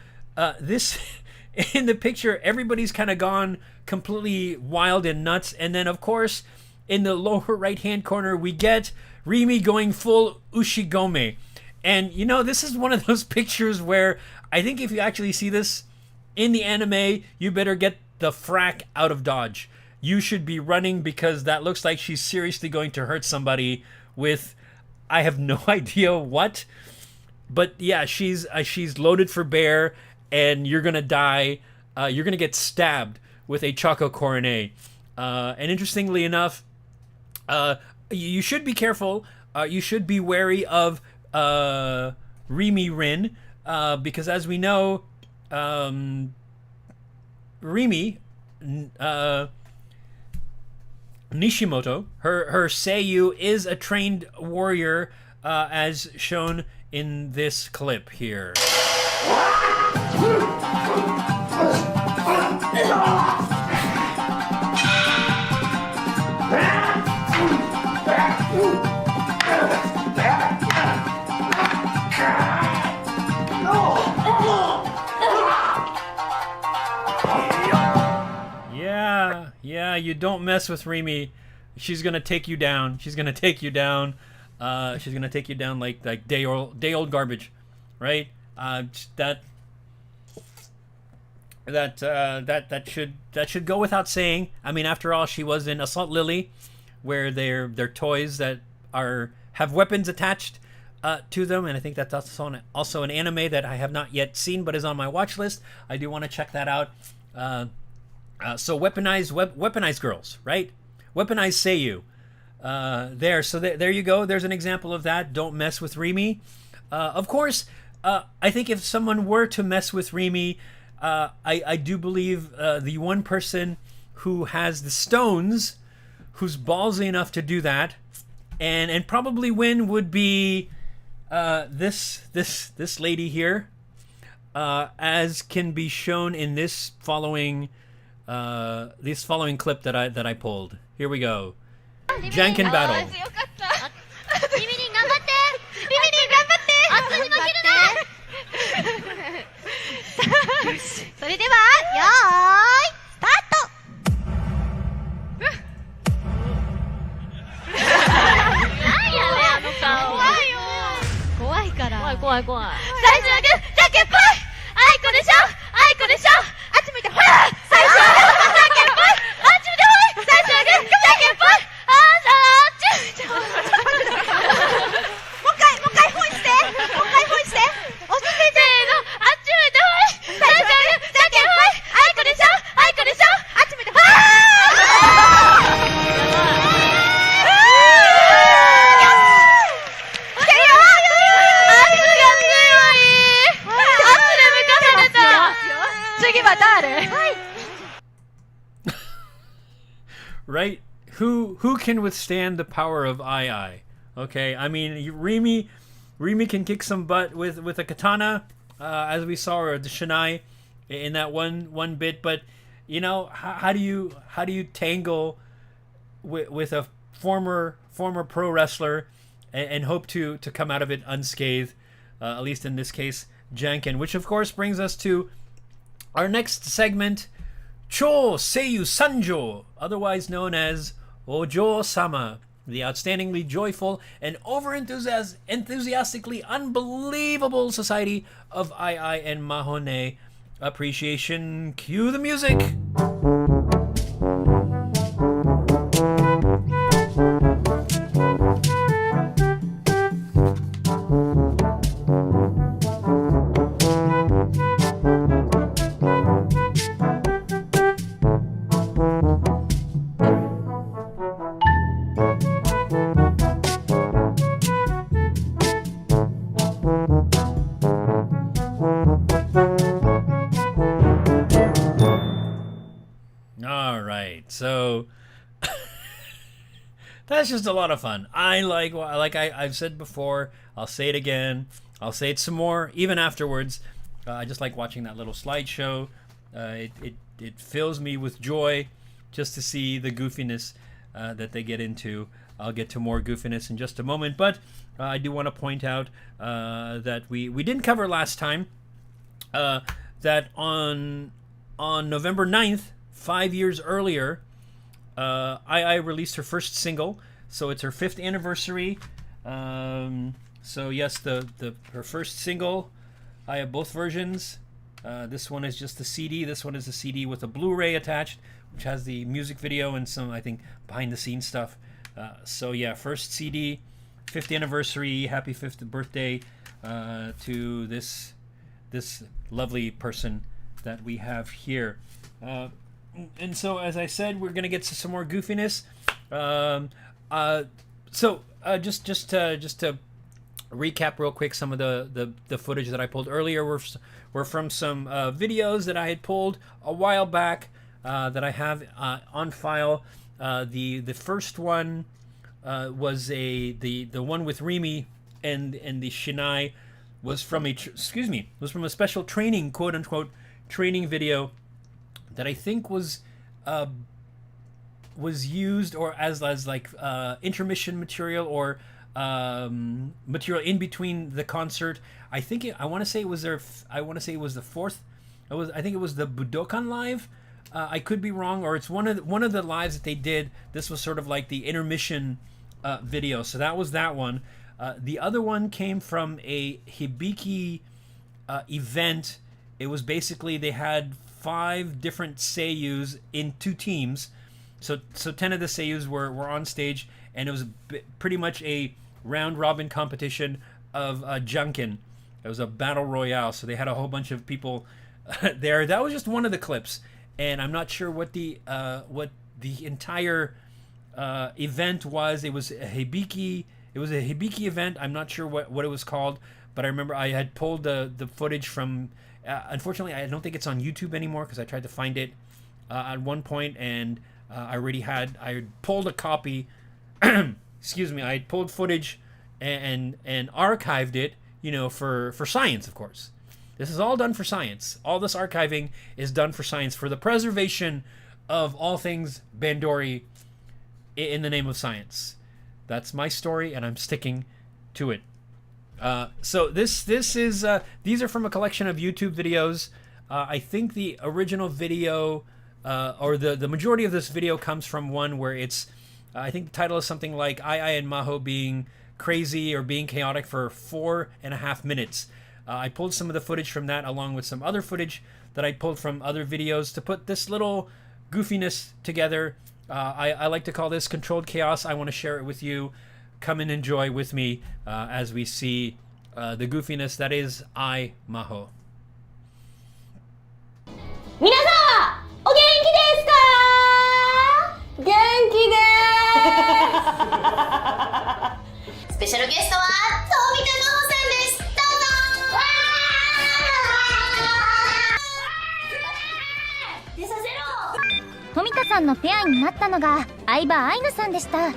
Speaker 1: in the picture, everybody's kind of gone completely wild and nuts. And then, of course, in the lower right-hand corner, we get Rimi going full Ushigome. And, you know, this is one of those pictures where I think if you actually see this in the anime, you better get the frack out of Dodge. You should be running, because that looks like she's seriously going to hurt somebody with, I have no idea what. But yeah, she's loaded for bear, and you're gonna die. You're gonna get stabbed with a Choco Coronet. And interestingly enough, you should be careful. You should be wary of Rimi Rin, because as we know, Rimi Nishimoto, her SHIYOU, is a trained warrior, as shown in this clip here. Yeah, you don't mess with Rimi. She's gonna take you down. She's gonna take you down like day old garbage, right? That should go without saying. I mean, after all, she was in Assault Lily, where they're toys that have weapons attached to them, and I think that's also an anime that I have not yet seen but is on my watch list. I do want to check that out. So weaponized girls, right? Weaponized SHIYOU. there. So there you go. There's an example of that. Don't mess with Remy. Of course, I think if someone were to mess with Remy, I do believe the one person who has the stones, who's ballsy enough to do that, and probably win would be this lady here, as can be shown in this following clip that I pulled. Here we go. Janken battle. Right? Who can withstand the power of I? Okay, I mean, Remy can kick some butt with a katana, as we saw, or the shinai in that one bit. But you know, how do you tangle with a former pro wrestler and hope to come out of it unscathed? At least in this case, Janken. Which of course brings us to our next segment, Cho Seiyu Sanjo, otherwise known as Ojo-sama, the outstandingly joyful and enthusiastically unbelievable society of I and maho-nee appreciation. Cue the music. So that's just a lot of fun. I've said before, I'll say it again, I'll say it some more, even afterwards. I just like watching that little slideshow. It fills me with joy just to see the goofiness that they get into. I'll get to more goofiness in just a moment, but I do want to point out that we didn't cover last time that on November 9th, 5 years earlier, I released her first single, so it's her 5th anniversary. So yes, her first single. I have both versions. This one is just the CD. This one is a CD with a Blu-ray attached, which has the music video and some, I think, behind-the-scenes stuff. So yeah, first CD, 5th anniversary. Happy 5th birthday to this lovely person that we have here. And so, as I said, we're gonna get to some more goofiness. Just to recap real quick, some of the footage that I pulled earlier were from some videos that I had pulled a while back that I have on file. The first one was the one with Remy and the Shinai was from a special training, quote unquote training video that I think was used or as like intermission material or material in between the concert. I want to say it was the fourth. I think it was the Budokan live. I could be wrong, or it's one of the lives that they did. This was sort of like the intermission video. So that was that one. The other one came from a Hibiki event. It was basically they had 5 different seiyus in 2 teams, so 10 of the seiyus were on stage, and it was pretty much a round robin competition of Janken. It was a battle royale, so they had a whole bunch of people there. That was just one of the clips, and I'm not sure what the entire event was. It was a hibiki. It was a hibiki event. I'm not sure what it was called, but I remember I had pulled the footage from. Unfortunately, I don't think it's on YouTube anymore because I tried to find it at one point, and I had pulled a copy. Excuse me. I had pulled footage and archived it, for science, of course. This is all done for science. All this archiving is done for science, for the preservation of all things Bandori in the name of science. That's my story, and I'm sticking to it. So this is these are from a collection of YouTube videos. I think the original video, or the majority of this video, comes from one where it's, I think the title is something like I and Maho being crazy or being chaotic for 4.5 minutes. I pulled some of the footage from that along with some other footage that I pulled from other videos to put this little goofiness together. I like to call this controlled chaos. I want to share it with you. Come and enjoy with me as we see the goofiness that is I, Maho.
Speaker 2: 皆さんお元気ですか？元気です。スペシャルゲストは富田真帆さんです。どうぞ。出させろ。
Speaker 3: 富田さんのペアになったのが相葉愛菜さんでした。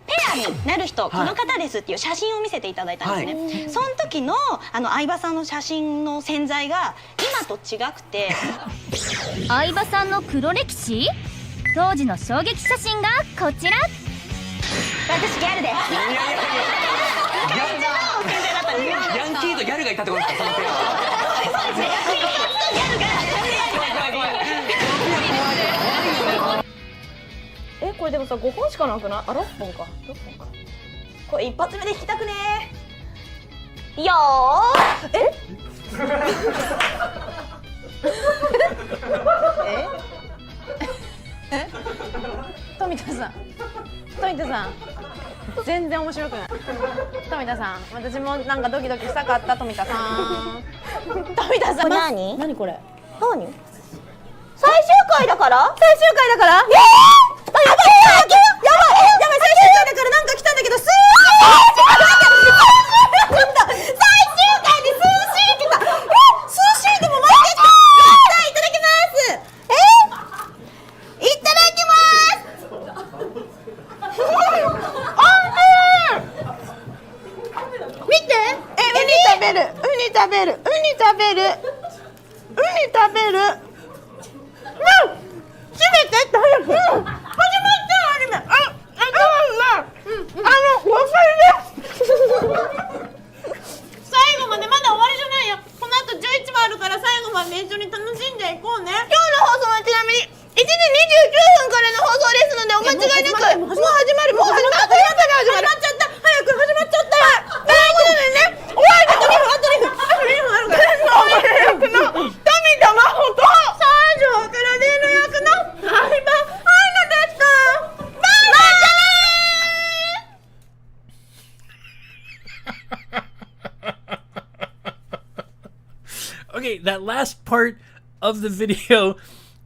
Speaker 4: ペアになる人、この方ですっていう写真を見せていただいたんですね。その時の相葉さんの写真の宣材が今と違くて、
Speaker 3: 相葉さんの黒歴史？当時の衝撃写真がこちら。
Speaker 4: 私ギャルです。
Speaker 5: ヤンキーとギャルがいたってことですか、そのペア。
Speaker 4: そうですね。ヤンキーとギャルが。
Speaker 2: これでもさ5本しかなくない？あ、6本か。6本か。これ一発目で弾きたくねー。よー。富田さん全然面白くない。富田さん、私もなんかドキドキしたかった。富田さん何これ？何？最終回だから？やばい最終回だからなんか来たんだけど、スーシー来た。最終回でスーシー来た。スーシーでも待ってた。いただきます。いただきます。見て。ウニ食べる。閉めてって早く。始まったアニメ。最後までまだ終わりじゃないよ。この後11話あるから最後まで一緒に楽しんでいこうね。今日の放送はちなみに1時29分からの放送ですのでお間違いなく。もう始まる。始まっちゃった。早く始まっちゃった。ということでね、終わりあと2分あるから。役の富田真帆と西条クラディーヌ役の相葉愛菜でした。バイバイ。
Speaker 1: Okay, that last part of the video,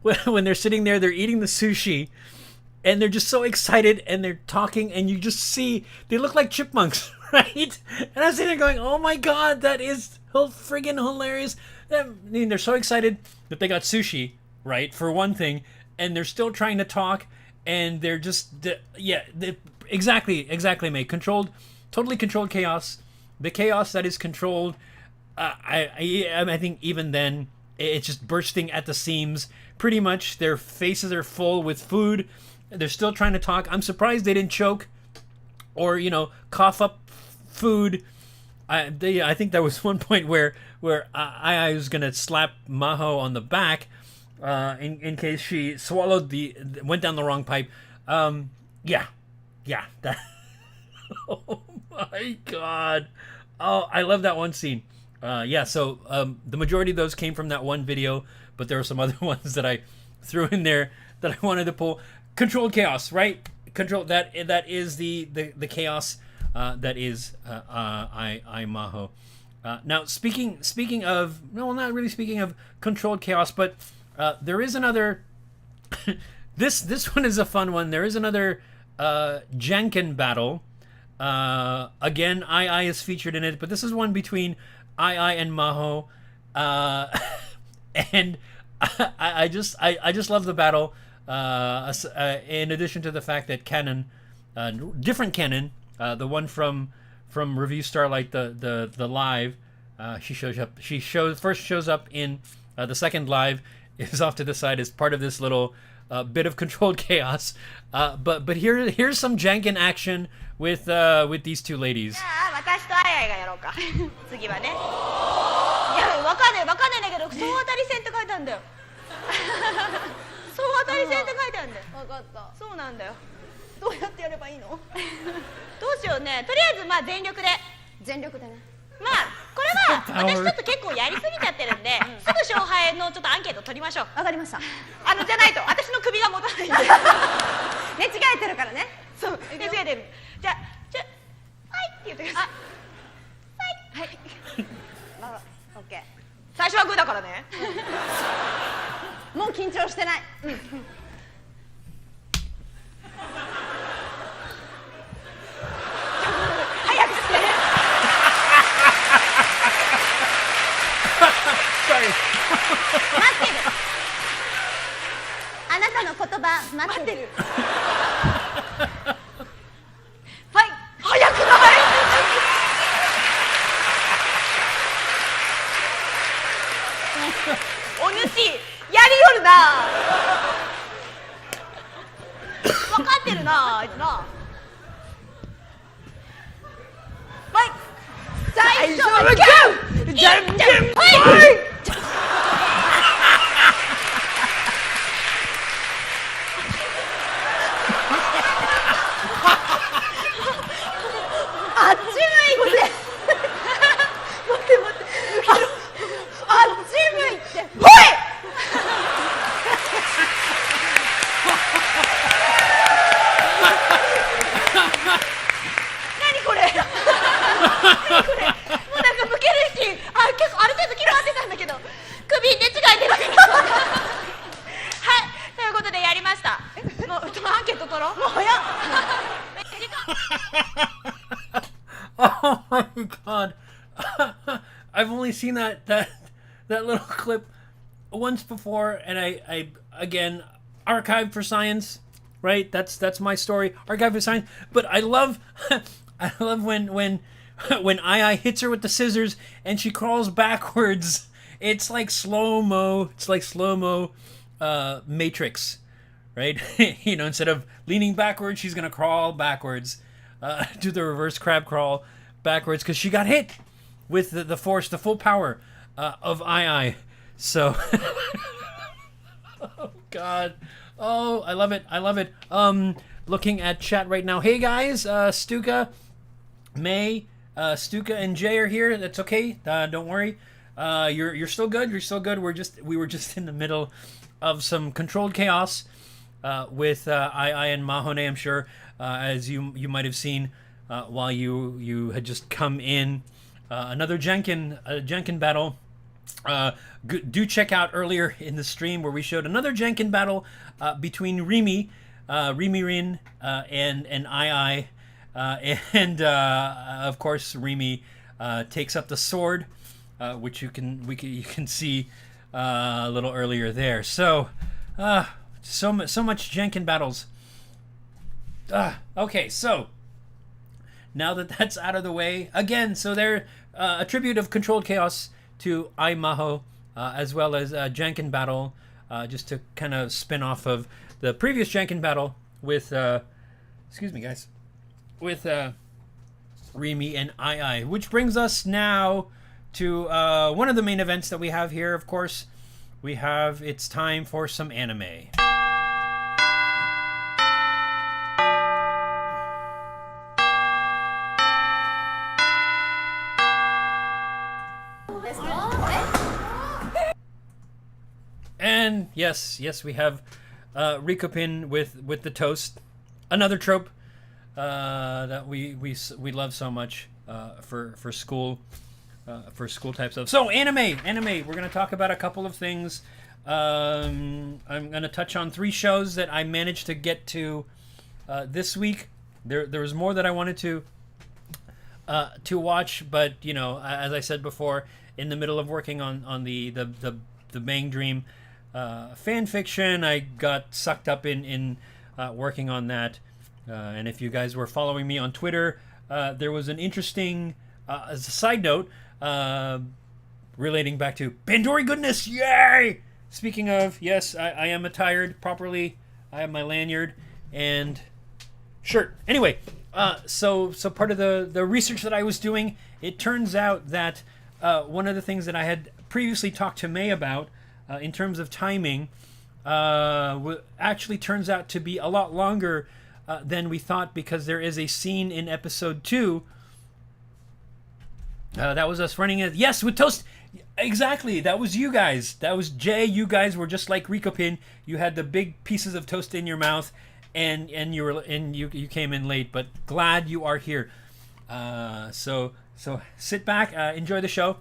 Speaker 1: when they're sitting there, they're eating the sushi, and they're just so excited, and they're talking, and you just see, they look like chipmunks, right? And I'm sitting there going, oh my god, that is friggin' hilarious. I mean, they're so excited that they got sushi, right, for one thing, and they're still trying to talk, and they're just, exactly, mate. Totally controlled chaos. The chaos that is controlled. I think even then, it's just bursting at the seams. Pretty much, their faces are full with food. They're still trying to talk. I'm surprised they didn't choke or, cough up food. I think there was one point where I was gonna slap Maho on the back in case she went down the wrong pipe. Yeah. That. Oh my god. Oh, I love that one scene. So the majority of those came from that one video, but there were some other ones that I threw in there that I wanted to pull. Controlled chaos, right? That is the chaos that is I Maho. Now speaking of, no, not really speaking of controlled chaos, but there is another. This one is a fun one. There is another Janken battle. Again, Ai is featured in it, but this is one between Ai and Maho. And I just love the battle. In addition to the fact that Canon, different Canon, the one from Review Starlight, the live, she first shows up in the second live, is off to the side as part of this little bit of controlled chaos. But here's some Janken action with these two ladies.
Speaker 4: 私とアイアイがやろうか次はね。いやわかんないんだけど総当たり戦って書いてあるんだよ。総当たり戦って書いてあるんだよ。
Speaker 2: 分かった。
Speaker 4: そうなんだよ。どうやってやればいいの？どうしようね。とりあえずまあ全力で。
Speaker 2: 全力でね。
Speaker 4: まあこれは私ちょっと結構やりすぎちゃってるんで、すぐ勝敗のちょっとアンケート取りましょう。
Speaker 2: わかりました。
Speaker 4: じゃないと私の首が持たないんで。
Speaker 2: 寝違えてるからね。
Speaker 4: そう、寝違えてる。じゃあはいって言ってください。はい。
Speaker 2: はい。オッケー。
Speaker 4: 最初はグーだからね。
Speaker 2: もう緊張してない。
Speaker 4: 早くして。
Speaker 2: 待ってる。あなたの言葉待ってる。
Speaker 4: はい、早くない？お主、やりよるな。分かってるな、あいつな。はい、最初はグー。じゃんけんぽい。あっち向いて。待って待って。あっち向いて。ほい。何これ。何これ。もうなんか向ける意識、結構ある程度広がってたんだけど、首寝違えてる。はい、ということでやりました。もうアンケート取ろう。もう早っ。
Speaker 1: Oh my god. I've only seen that little clip once before, and I again archived for science, right? That's my story, archived for science. But I love when Ai hits her with the scissors and she crawls backwards. It's like slow-mo. It's like slow-mo Matrix, right? You know, instead of leaning backwards, she's gonna crawl backwards. Do the reverse crab crawl backwards because she got hit with the force, the full power of Ai. So, oh god, oh I love it, I love it. Looking at chat right now. Hey guys, Stuka, May, Stuka and Jay are here. That's okay. Don't worry. You're still good. You're still good. We were just in the middle of some controlled chaos with Ai and maho-nee, I'm sure. As you might have seen while you had just come in, another Janken battle. Do check out earlier in the stream where we showed another Janken battle between Rin and Ai, and of course Rimi takes up the sword, which you can see a little earlier there. So so much Janken battles. Okay, so now that that's out of the way, again, so they're a tribute of Controlled Chaos to Ai Maho, as well as Janken Battle, just to kind of spin off of the previous Janken Battle with, excuse me guys, with Rimi and Ai, which brings us now to one of the main events that we have here, of course. It's time for some anime. And yes, we have Rikopin with the toast, another trope that we love so much for school type stuff. So anime. We're gonna talk about a couple of things. I'm gonna touch on 3 shows that I managed to get to this week. There was more that I wanted to watch, but as I said before, in the middle of working on the Bang Dream fan fiction, I got sucked up in working on that. And if you guys were following me on Twitter, there was an interesting, as a side note, relating back to Bandori goodness, yay! Speaking of, yes, I am attired properly. I have my lanyard and shirt. Anyway, so part of the research that I was doing, it turns out that one of the things that I had previously talked to May about in terms of timing actually turns out to be a lot longer than we thought, because there is a scene in episode 2 that was us running it. Yes, with toast. Exactly, that was you guys. That was Jay. You guys were just like Rikopin. You had the big pieces of toast in your mouth, and you came in late, but glad you are here. So sit back, enjoy the show.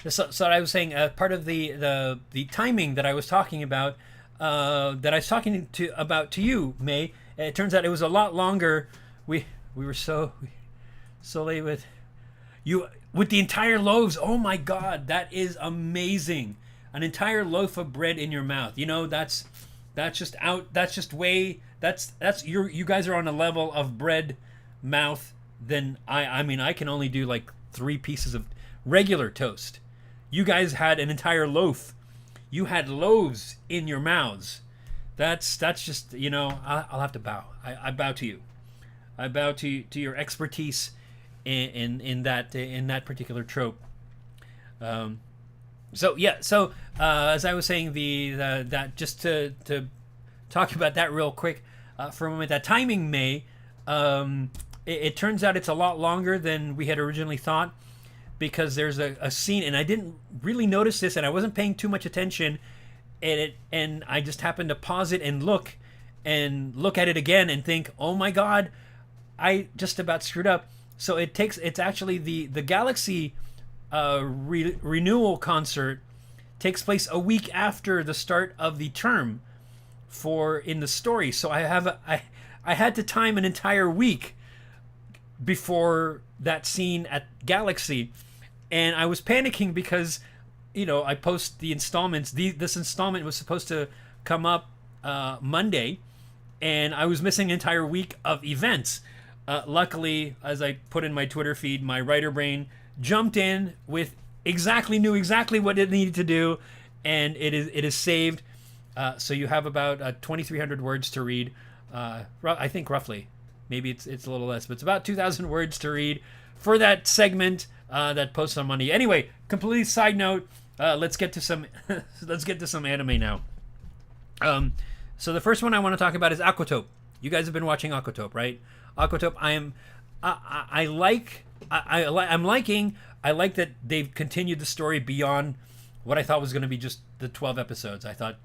Speaker 1: So I was saying, part of the timing that I was talking about, that I was talking to you, May. It turns out it was a lot longer. We were so late with you. With the entire loaves, oh my God, that is amazing! An entire loaf of bread in your mouth. That's just out. That's just way. That's you guys are on a level of bread mouth than I mean, I can only do like 3 pieces of regular toast. You guys had an entire loaf. You had loaves in your mouths. That's just I'll have to bow. I bow to you. I bow to your expertise in that particular trope. So as I was saying, that just to talk about that real quick for a moment, that timing, May, it turns out it's a lot longer than we had originally thought, because there's a scene, and I didn't really notice this, and I wasn't paying too much attention, and I just happened to pause it and look at it again and think, oh my God, I just about screwed up. So it's actually the Galaxy renewal concert takes place a week after the start of the term in the story. So I had to time an entire week before that scene at Galaxy, and I was panicking because I post the installments. This installment was supposed to come up Monday, and I was missing an entire week of events. Luckily, as I put in my Twitter feed, my writer brain jumped in with knew exactly what it needed to do, and it is saved. So you have about 2,300 words to read. I think roughly, maybe it's a little less, but it's about 2,000 words to read for that segment that posts on Monday. Anyway, completely side note. Let's get to some anime now. So the first one I want to talk about is Aquatope. You guys have been watching Aquatope, right? Aquatope, I like that they've continued the story beyond what I thought was going to be just the 12 episodes. I thought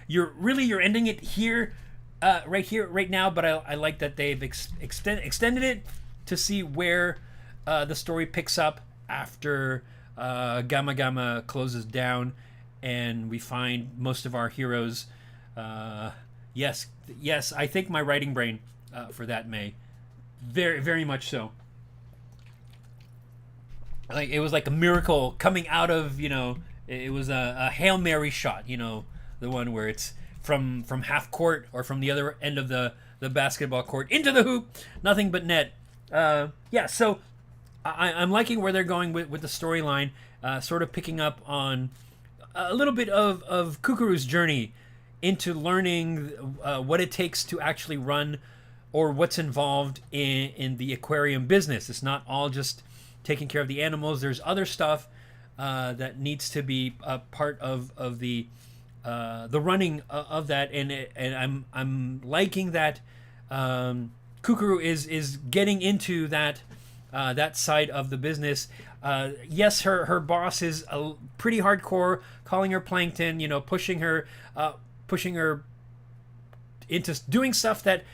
Speaker 1: you're ending it here, right now, but I like that they've extended it to see where the story picks up after Gamma Gamma closes down, and we find most of our heroes. Yes, I think my writing brain for that, May, very, very much so. Like, it was like a miracle coming out of, it was a Hail Mary shot, the one where it's from half court or from the other end of the basketball court into the hoop, nothing but net. So I'm liking where they're going with the storyline, sort of picking up on a little bit of Kukuru's journey into learning what it takes to actually run, or what's involved in the aquarium business. It's not all just taking care of the animals. There's other stuff that needs to be a part of the running of that, and I'm liking that Kukuru is getting into that side of the business. Yes, her boss is pretty hardcore, calling her plankton, pushing her into doing stuff that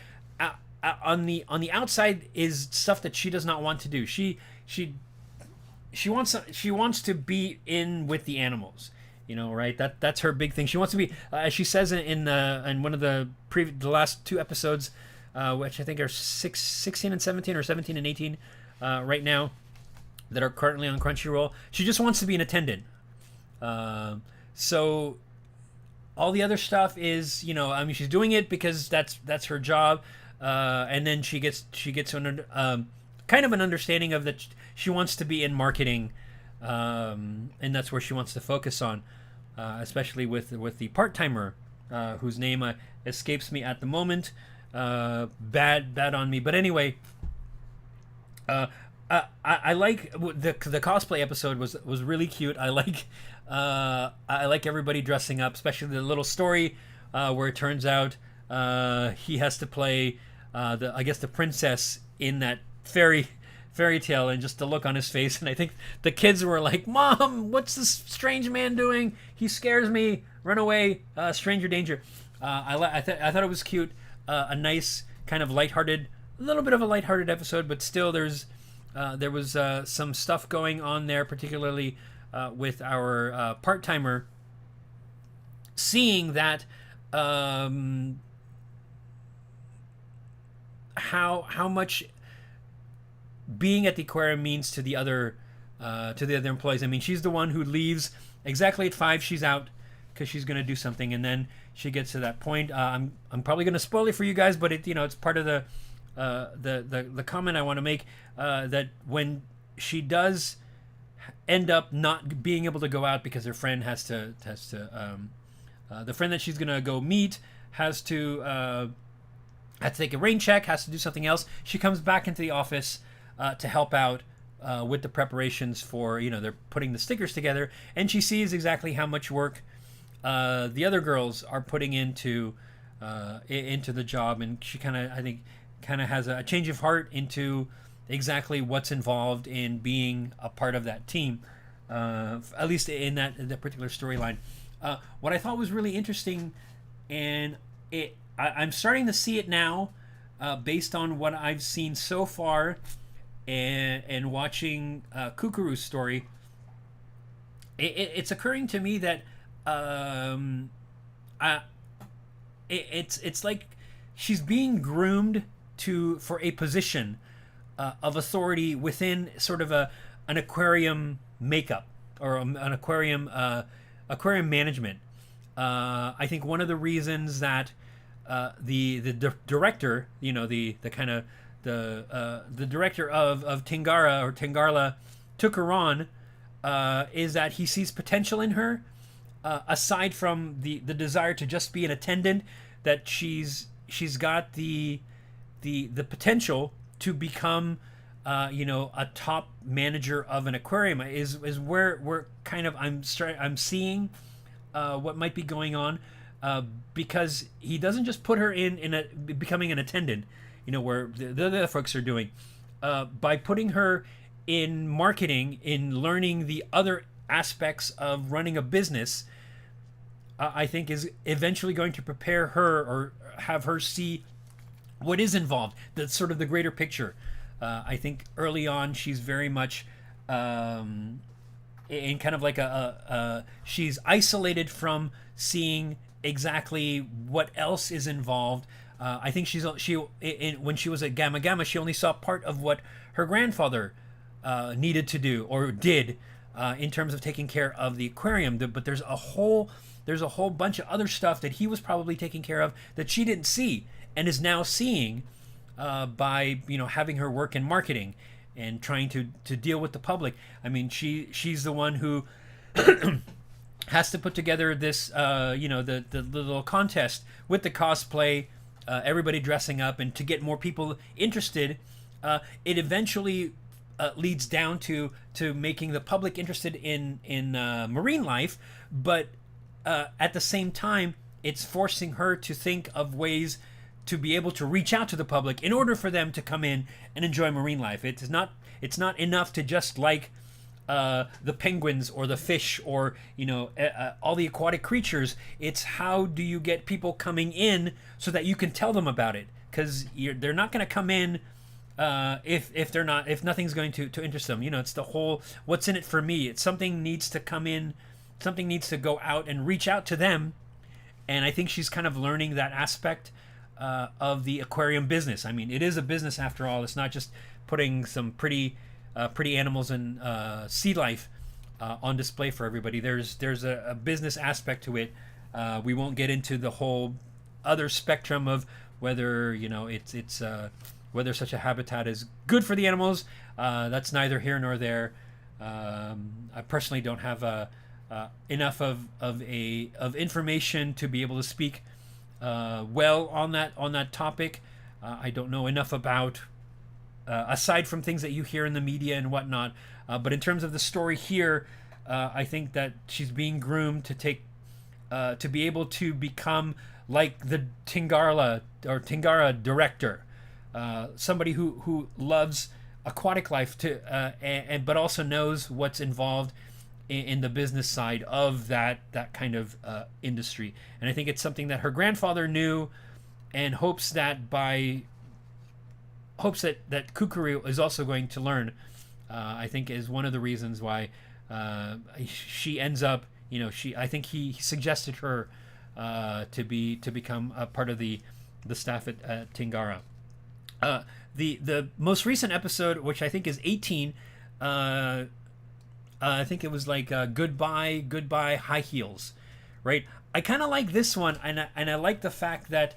Speaker 1: on the outside is stuff that she does not want to do. She wants to be in with the animals, You know, right? That's her big thing. She wants to be, as she says in one of the last 2 episodes, which I think are 16 and 17 or 17 and 18 right now, that are currently on Crunchyroll. She just wants to be an attendant. So all the other stuff is, you know, I mean, she's doing it because that's her job, and then she gets an kind of an understanding of that she wants to be in marketing, and that's where she wants to focus on, especially with the part-timer, whose name escapes me at the moment. Bad on me, but anyway. I like the cosplay episode was really cute. I like everybody dressing up, especially the little story where it turns out he has to play the princess in that fairy tale, and just the look on his face. And I think the kids were like, "Mom, what's this strange man doing? He scares me. Run away, stranger danger." I thought it was cute. A nice kind of lighthearted, a little bit of a lighthearted episode, but still there was some stuff going on there, particularly with our part-timer, seeing that how much being at the aquarium means to the other employees. I mean, she's the one who leaves exactly at 5. She's out because she's going to do something, and then she gets to that point. I'm probably going to spoil it for you guys, but it's part of the comment I want to make, that when she does end up not being able to go out because her friend has to the friend that she's gonna go meet has to take a rain check, has to do something else. She comes back into the office to help out with the preparations for, they're putting the stickers together, and she sees exactly how much work the other girls are putting into the job, and she kind of has a change of heart into exactly what's involved in being a part of that team, at least in that particular storyline. What I thought was really interesting, and I'm starting to see it now, based on what I've seen so far, and watching Kukuru's story. It's occurring to me that it's like she's being groomed for a position of authority within sort of an aquarium makeup, or an aquarium management. I think one of the reasons that the director, the director of Tingara or Tingarla took her on, is that he sees potential in her, aside from the desire to just be an attendant, that she's got the potential to become a top manager of an aquarium, is where we're kind of I'm seeing what might be going on, because he doesn't just put her in becoming an attendant, where the other folks are doing, by putting her in marketing, in learning the other aspects of running a business. I think is eventually going to prepare her, or have her see what is involved, the sort of the greater picture. I think early on she's very much in kind of like she's isolated from seeing exactly what else is involved. I think when she was at Gamma Gamma, she only saw part of what her grandfather needed to do, or did, in terms of taking care of the aquarium. But there's a whole bunch of other stuff that he was probably taking care of that she didn't see, and is now seeing, by having her work in marketing and trying to deal with the public. I mean, she's the one who has to put together this the little contest with the cosplay, everybody dressing up, and to get more people interested. It eventually leads down to making the public interested in marine life, but at the same time, it's forcing her to think of ways to be able to reach out to the public in order for them to come in and enjoy marine life. It's not enough to just like the penguins or the fish, or all the aquatic creatures. It's how do you get people coming in so that you can tell them about it, because they're not going to come in if nothing's going to interest them. It's the whole what's in it for me. It's something needs to come in something needs to go out and reach out to them. And I think she's kind of learning that aspect of the aquarium business. I mean, it is a business after all. It's not just putting some pretty animals and sea life on display for everybody. There's a business aspect to it. We won't get into the whole other spectrum of whether it's whether such a habitat is good for the animals. That's neither here nor there. I personally don't have enough of information to be able to speak well on that topic. I don't know enough about aside from things that you hear in the media and whatnot. But in terms of the story here, I think that she's being groomed to take to be able to become like the Tingara director, somebody who loves aquatic life but also knows what's involved in the business side of that kind of industry. And I think it's something that her grandfather knew, and hopes that Kukuru is also going to learn. I think is one of the reasons why she ends up. I think he suggested her to become a part of the staff at Tingara. The most recent episode, which I think is 18. I think it was like goodbye high heels, right? I kind of like this one, and I like the fact that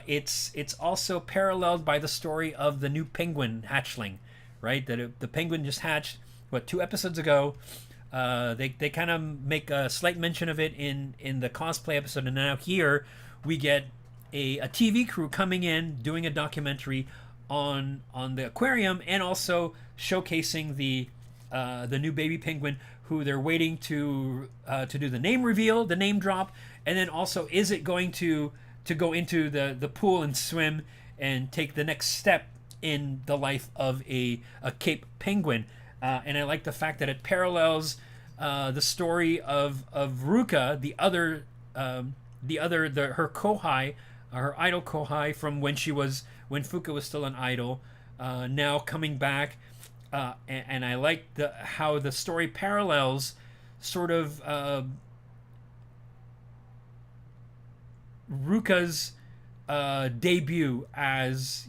Speaker 1: it's also paralleled by the story of the new penguin hatchling, right? That the penguin just hatched 2 episodes ago. They kind of make a slight mention of it in the cosplay episode, and now here we get a TV crew coming in doing a documentary on the aquarium, and also showcasing the new baby penguin, who they're waiting to do the name reveal, the name drop, and then also, is it going to go into the pool and swim and take the next step in the life of a Cape penguin. And I like the fact that it parallels the story of Ruka, her kohai, her idol kohai from when Fuka was still an idol, now coming back. And I like how the story parallels sort of Ruka's debut as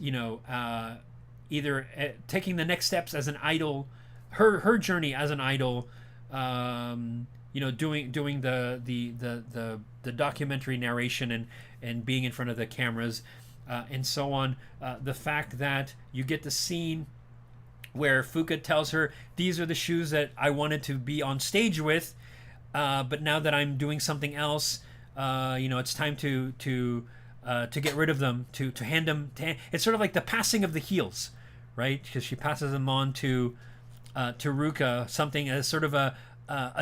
Speaker 1: either taking the next steps as an idol, her journey as an idol, doing the documentary narration and being in front of the cameras, and so on. The fact that you get the scene where Fuka tells her, these are the shoes that I wanted to be on stage with, but now that I'm doing something else, it's time to get rid of them, to hand them. It's sort of like the passing of the heels, right? Because she passes them on to Ruka, something as sort of a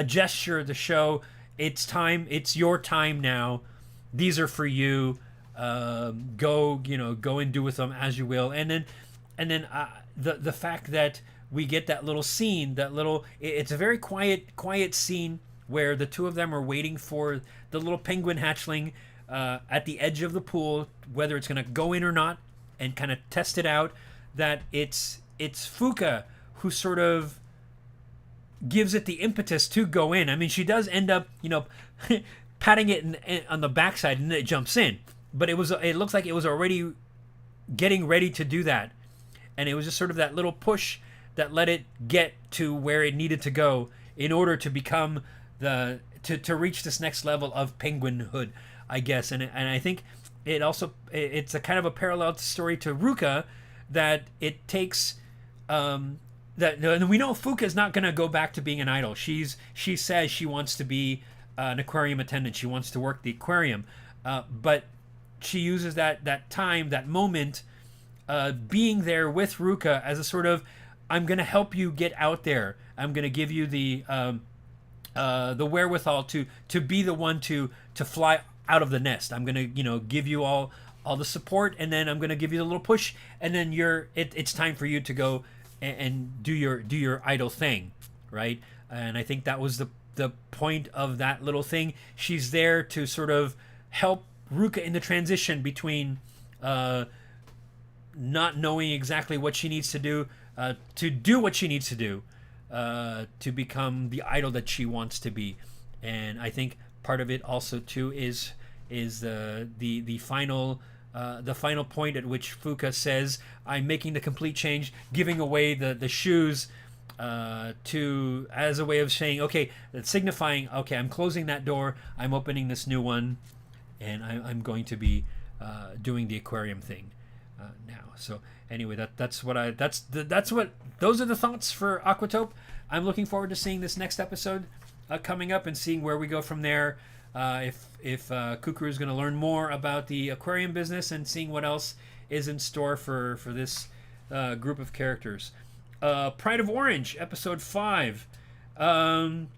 Speaker 1: gesture to show it's time, it's your time now. These are for you. Go and do with them as you will. And then the fact that we get that little scene, it's a very quiet scene where the two of them are waiting for the little penguin hatchling at the edge of the pool, whether it's going to go in or not, and kind of test it out. That it's Fuka who sort of gives it the impetus to go in. I mean, she does end up, patting it on the backside, and then it jumps in. But it looks like it was already getting ready to do that. And it was just sort of that little push that let it get to where it needed to go in order to become to reach this next level of penguinhood, I guess. And I think it's a kind of a parallel story to Ruka, that it takes that we know Fuka is not going to go back to being an idol. She says she wants to be an aquarium attendant. She wants to work the aquarium, but she uses that time, that moment, being there with Ruka as a sort of, I'm going to help you get out there. I'm going to give you the wherewithal to be the one to fly out of the nest. I'm going to give you all the support, and then I'm going to give you a little push, and then it's time for you to go and do your idol thing, right? And I think that was the point of that little thing. She's there to sort of help Ruka in the transition between not knowing exactly what she needs to do what she needs to do to become the idol that she wants to be. and I think part of it also too is the final point at which Fuka says, "I'm making the complete change, giving away the shoes." To as a way of saying, okay, signifying, okay, I'm closing that door, I'm opening this new one, and I'm going to be doing the aquarium thing now. So anyway, those are the thoughts for Aquatope. I'm looking forward to seeing this next episode coming up and seeing where we go from there. If Kukuru is going to learn more about the aquarium business and seeing what else is in store for this group of characters. Pride of Orange, episode 5. I'm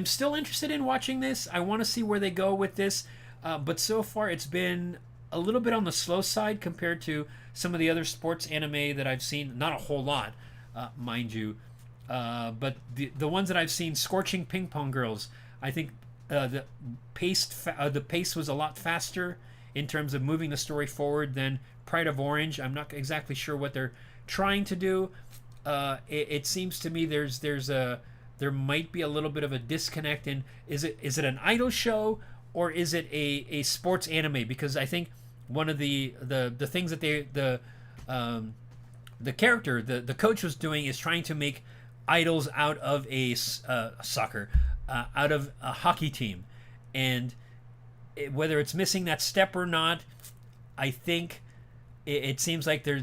Speaker 1: still interested in watching this. I want to see where they go with this, but so far it's been a little bit on the slow side compared to some of the other sports anime that I've seen. Not a whole lot, mind you, but the ones that I've seen, Scorching Ping Pong Girls, I think the pace was a lot faster in terms of moving the story forward than Pride of Orange. I'm not exactly sure what they're trying to do. It seems to me there might be a little bit of a disconnect in is it an idol show or is it a sports anime? Because I think one of the things that the character, the coach was doing is trying to make idols out of a soccer, out of a hockey team, and whether it's missing that step or not, I think it seems like they're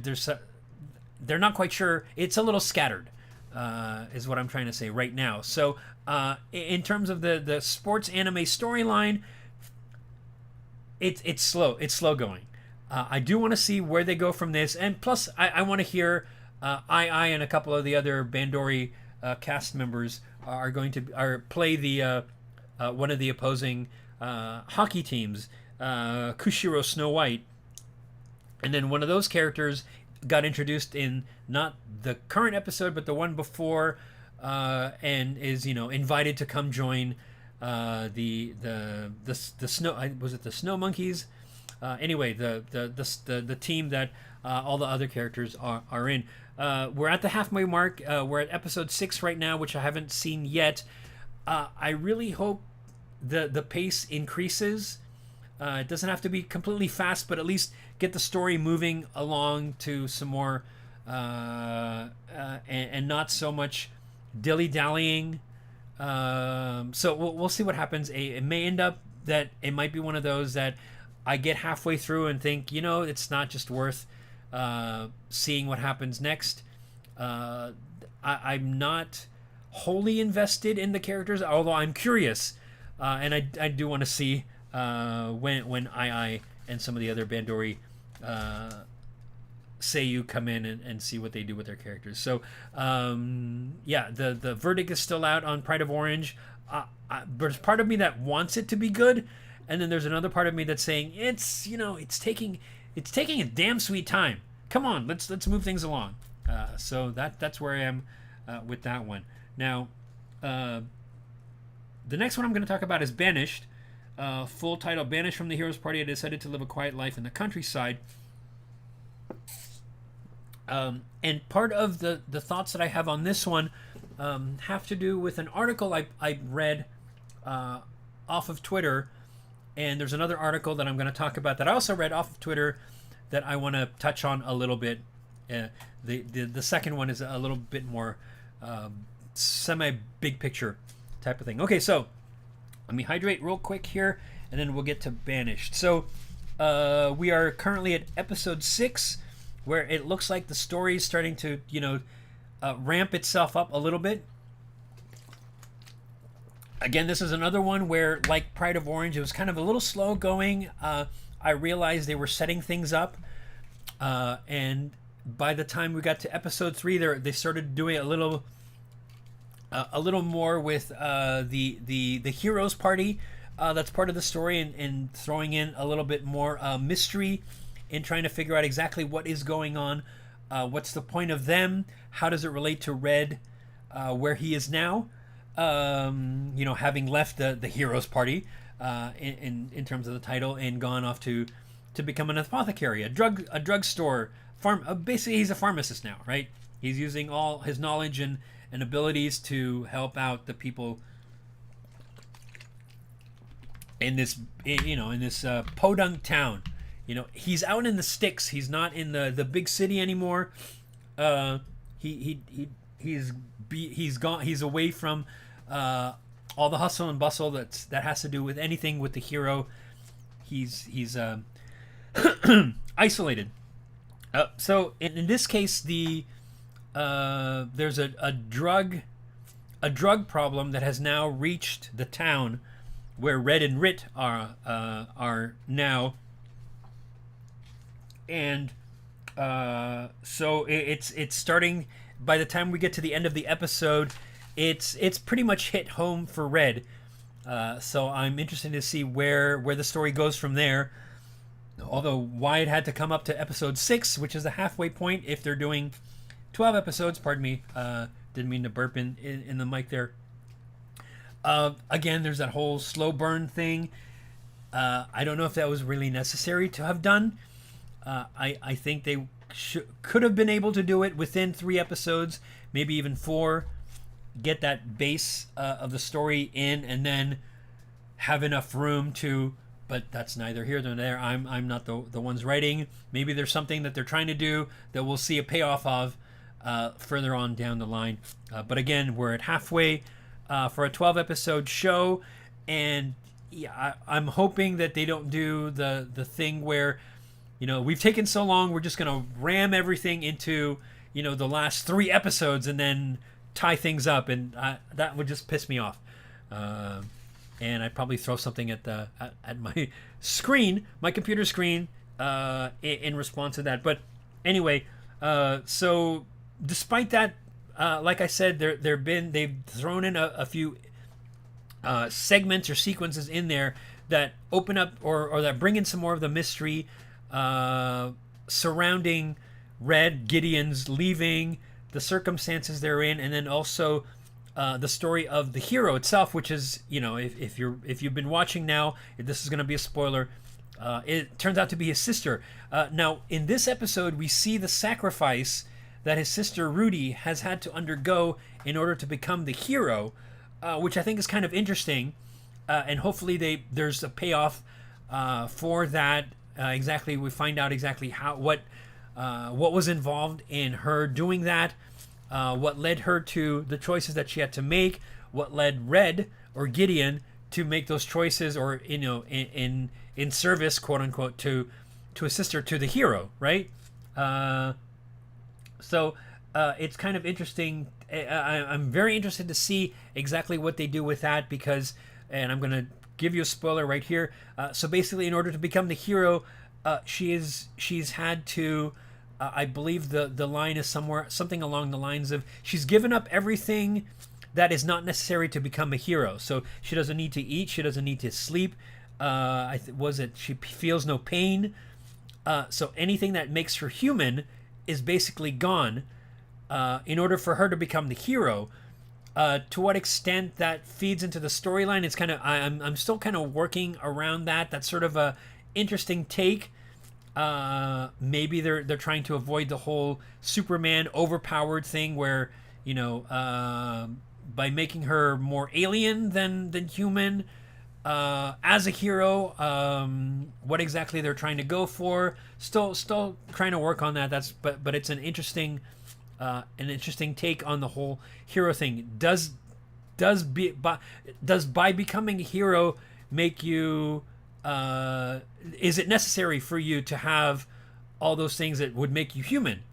Speaker 1: not quite sure. It's a little scattered, is what I'm trying to say right now. So in terms of the sports anime storyline, it's slow. It's slow going. I do want to see where they go from this, and plus I want to hear I and a couple of the other Bandori cast members are going to play the one of the opposing hockey teams, Kushiro Snow White. And then one of those characters got introduced in not the current episode, but the one before, and is invited to come join the snow. Was it the Snow Monkeys? Anyway, the team that all the other characters are in. We're at the halfway mark. We're at episode 6 right now, which I haven't seen yet. I really hope the pace increases. It doesn't have to be completely fast, but at least get the story moving along to some more and not so much dilly-dallying. So we'll see what happens. It may end up that it might be one of those that I get halfway through and think, it's not just worth seeing what happens next. I'm not wholly invested in the characters, although I'm curious, and I do want to see when I and some of the other Bandori SHIYOU come in and see what they do with their characters. So the verdict is still out on Pride of Orange. There's part of me that wants it to be good, and then there's another part of me that's saying it's taking a damn sweet time. Come on, let's move things along. So that's where I am with that one. Now, the next one I'm going to talk about is Banished. Full title: Banished from the Hero's Party, I decided to live a quiet life in the countryside. And part of the thoughts that I have on this one have to do with an article I read off of Twitter, and there's another article that I'm going to talk about that I also read off of Twitter that I want to touch on a little bit. The second one is a little bit more semi-big picture type of thing. Okay, so let me hydrate real quick here, and then we'll get to Banished. So we are currently at episode 6, where it looks like the story is starting to, ramp itself up a little bit. Again, this is another one where, like Pride of Orange, it was kind of a little slow going. I realized they were setting things up, and by the time we got to episode 3, they started doing a little more with the hero's party. That's part of the story, and throwing in a little bit more mystery in trying to figure out exactly what is going on. What's the point of them? How does it relate to Red, where he is now? Having left the hero's party in terms of the title and gone off to become an apothecary, a drugstore basically he's a pharmacist now, right? He's using all his knowledge and abilities to help out the people in this, podunk town. He's out in the sticks. He's not in the big city anymore. He's gone. He's away from all the hustle and bustle that has to do with anything with the hero. He's isolated. So in this case, there's a drug problem that has now reached the town where Red and Rit are now, and so it's starting. By the time we get to the end of the episode, it's pretty much hit home for Red. So I'm interested to see where the story goes from there. Although why it had to come up to episode 6, which is the halfway point if they're doing 12 episodes. Pardon me, didn't mean to burp in the mic there. Again, there's that whole slow burn thing. I don't know if that was really necessary to have done. I think they could have been able to do it within 3 episodes, maybe even 4. Get that base of the story in, and then have enough room to. But that's neither here nor there. I'm not the ones writing. Maybe there's something that they're trying to do that we'll see a payoff of further on down the line. But again, we're at halfway for a 12 episode show, and yeah, I'm hoping that they don't do the thing where, we've taken so long, we're just gonna ram everything into the last 3 episodes and then tie things up, and that would just piss me off. And I'd probably throw something at my screen, my computer screen, in response to that. But anyway, so despite that, like I said, they've thrown in a few segments or sequences in there that open up or that bring in some more of the mystery surrounding Red, Gideon's leaving, the circumstances they're in, and then also the story of the hero itself, which is, if you've been watching now, this is going to be a spoiler. It turns out to be his sister. Now, in this episode, we see the sacrifice that his sister Rudy has had to undergo in order to become the hero, which I think is kind of interesting, and hopefully there's a payoff for that. Exactly, we find out exactly what was involved in her doing that. What led her to the choices that she had to make, what led Red or Gideon to make those choices, or in service, quote unquote, to assist her to the hero, right? So it's kind of interesting. I'm very interested to see exactly what they do with that, because, and I'm gonna give you a spoiler right here. So basically, in order to become the hero, she's had to. I believe the line is something along the lines of she's given up everything that is not necessary to become a hero. So she doesn't need to eat. She doesn't need to sleep. She feels no pain. So anything that makes her human is basically gone in order for her to become the hero. To what extent that feeds into the storyline, it's kind of I'm still kind of working around that. That's sort of a interesting take. Maybe they're trying to avoid the whole Superman overpowered thing where, by making her more alien than human as a hero, what exactly they're trying to go for. Still trying to work on that. But it's an interesting take on the whole hero thing. Does by becoming a hero make you is it necessary for you to have all those things that would make you human?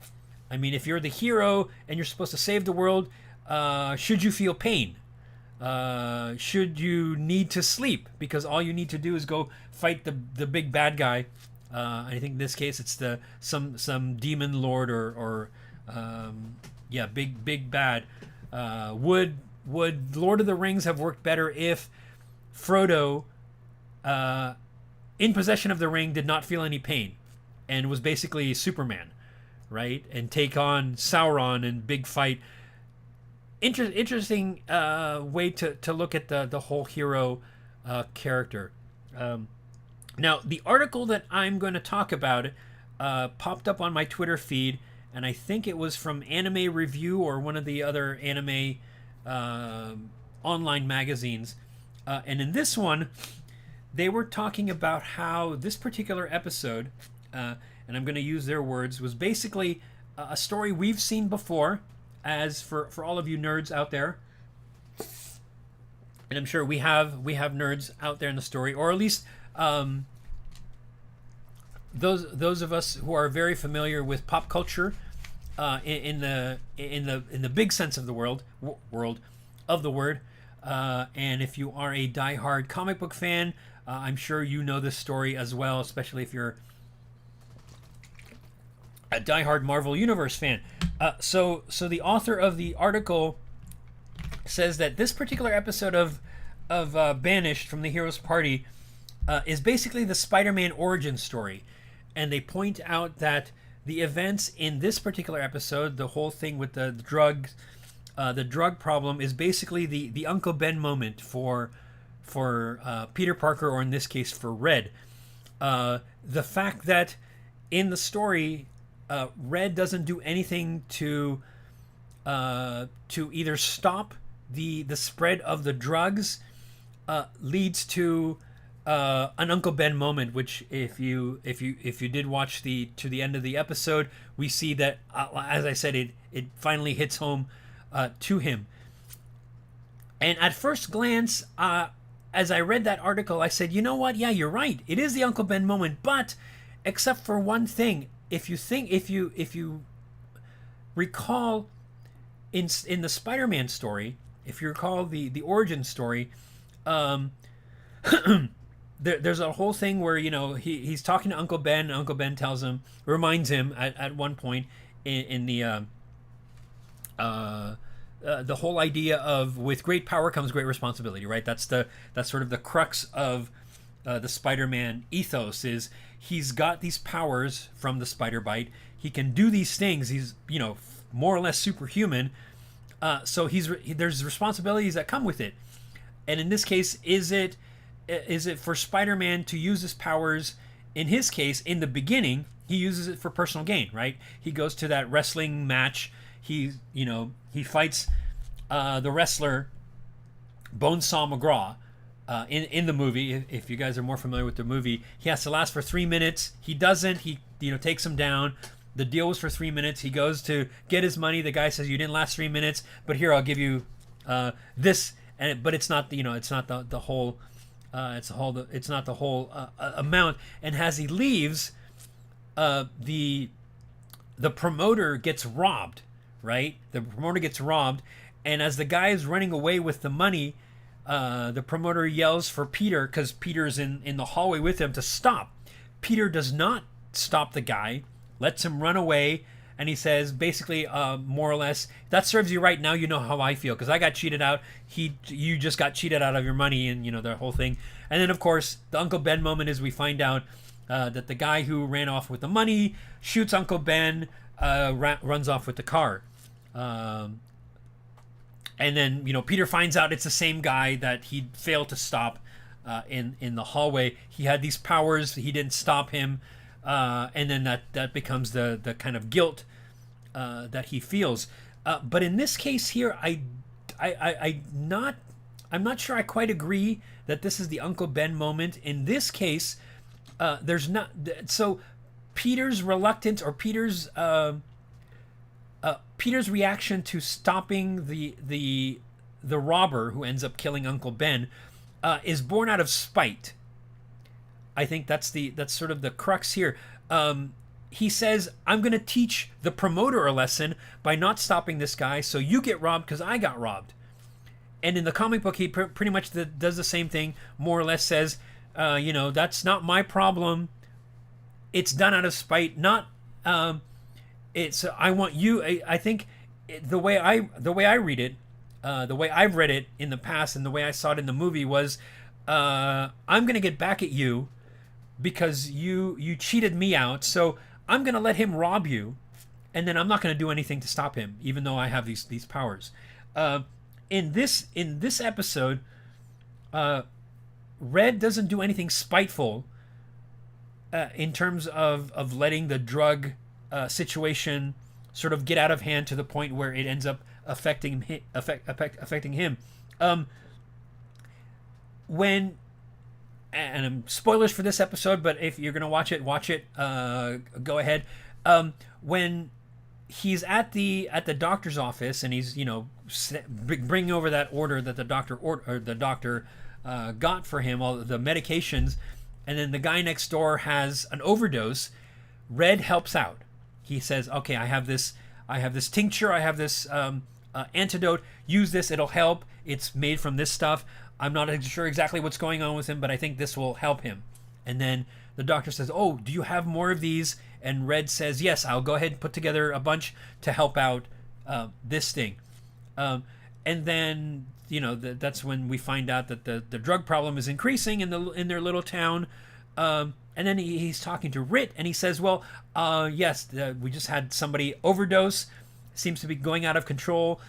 Speaker 1: I mean, if you're the hero and you're supposed to save the world, should you feel pain? Should you need to sleep because all you need to do is go fight the big bad guy? I think in this case it's some demon lord or big bad. Would Lord of the Rings have worked better if Frodo, in possession of the ring, did not feel any pain and was basically Superman, right? And take on Sauron and big fight. Interesting way to look at the whole hero character. Now, the article that I'm going to talk about popped up on my Twitter feed, and I think it was from Anime Review or one of the other anime online magazines. And in this one, they were talking about how this particular episode, and I'm going to use their words, was basically a story we've seen before, as for all of you nerds out there. And I'm sure we have nerds out there in the story, or at least those of us who are very familiar with pop culture in the big sense of the world of the word. And if you are a diehard comic book fan, I'm sure you know this story as well, especially if you're a diehard Marvel Universe fan. So the author of the article says that this particular episode of Banished from the Hero's Party is basically the Spider-Man origin story, and they point out that the events in this particular episode, the whole thing with the drug problem, is basically the Uncle Ben moment for Peter Parker, or in this case for Red. The fact that in the story, Red doesn't do anything to either stop the spread of the drugs leads to an Uncle Ben moment, which if you did watch to the end of the episode, we see that as I said, it finally hits home to him. And at first glance, as I read that article, I said, you know what? Yeah, you're right. It is the Uncle Ben moment, but except for one thing, if you recall in the Spider-Man story, if you recall the origin story, there's a whole thing where, you know, he's talking to Uncle Ben, and Uncle Ben reminds him at one point in the whole idea of with great power comes great responsibility, right? That's sort of the crux of the Spider-Man ethos, is he's got these powers from the spider bite. He can do these things. He's, you know, more or less superhuman. So there's responsibilities that come with it. And in this case, is it for Spider-Man to use his powers? In his case, in the beginning, he uses it for personal gain, right? He goes to that wrestling match. He fights the wrestler Bonesaw McGraw in the movie. If you guys are more familiar with the movie, he has to last for 3 minutes. He doesn't. He takes him down. The deal was for 3 minutes. He goes to get his money. The guy says, "You didn't last 3 minutes, but here, I'll give you this." But it's not it's not the whole it's not the whole amount. And as he leaves, the promoter gets robbed, right? The promoter gets robbed, and as the guy is running away with the money, the promoter yells for Peter, because Peter's in the hallway with him, to stop. Peter does not stop the guy, lets him run away, and he says basically, more or less, that serves you right. Now you know how I feel, because I got cheated out. You just got cheated out of your money, and the whole thing. And then of course the Uncle Ben moment is we find out that the guy who ran off with the money shoots Uncle Ben, runs off with the car. And then Peter finds out it's the same guy that he failed to stop in the hallway. He had these powers, he didn't stop him, and then that becomes the kind of guilt that he feels. But in this case here, I'm not sure I quite agree that this is the Uncle Ben moment. In this case, there's not. So Peter's reluctance, or Peter's reaction to stopping the robber who ends up killing Uncle Ben is born out of spite. I think that's sort of the crux here. He says, "I'm going to teach the promoter a lesson by not stopping this guy, so you get robbed because I got robbed." And in the comic book, he pretty much does the same thing. More or less says, "That's not my problem. It's done out of spite. Not it's I want you." I think the way I read it, the way I've read it in the past, and the way I saw it in the movie was, I'm going to get back at you because you cheated me out. So I'm going to let him rob you, and then I'm not going to do anything to stop him, even though I have these powers. In this episode, Red doesn't do anything spiteful in terms of letting the drug situation sort of get out of hand to the point where it ends up affecting him. When, and spoilers for this episode, but if you're gonna watch it, go ahead. When he's at the doctor's office and he's bringing over that order that the doctor got for him, all the medications, and then the guy next door has an overdose. Red helps out. He says, "Okay, I have this tincture. I have this antidote. Use this. It'll help. It's made from this stuff. I'm not sure exactly what's going on with him, but I think this will help him." And then the doctor says, "Oh, do you have more of these?" And Red says, "Yes, I'll go ahead and put together a bunch to help out this thing." And then that's when we find out that the drug problem is increasing in their little town. And then he's talking to Rit, and he says, "Well, yes, we just had somebody overdose. Seems to be going out of control.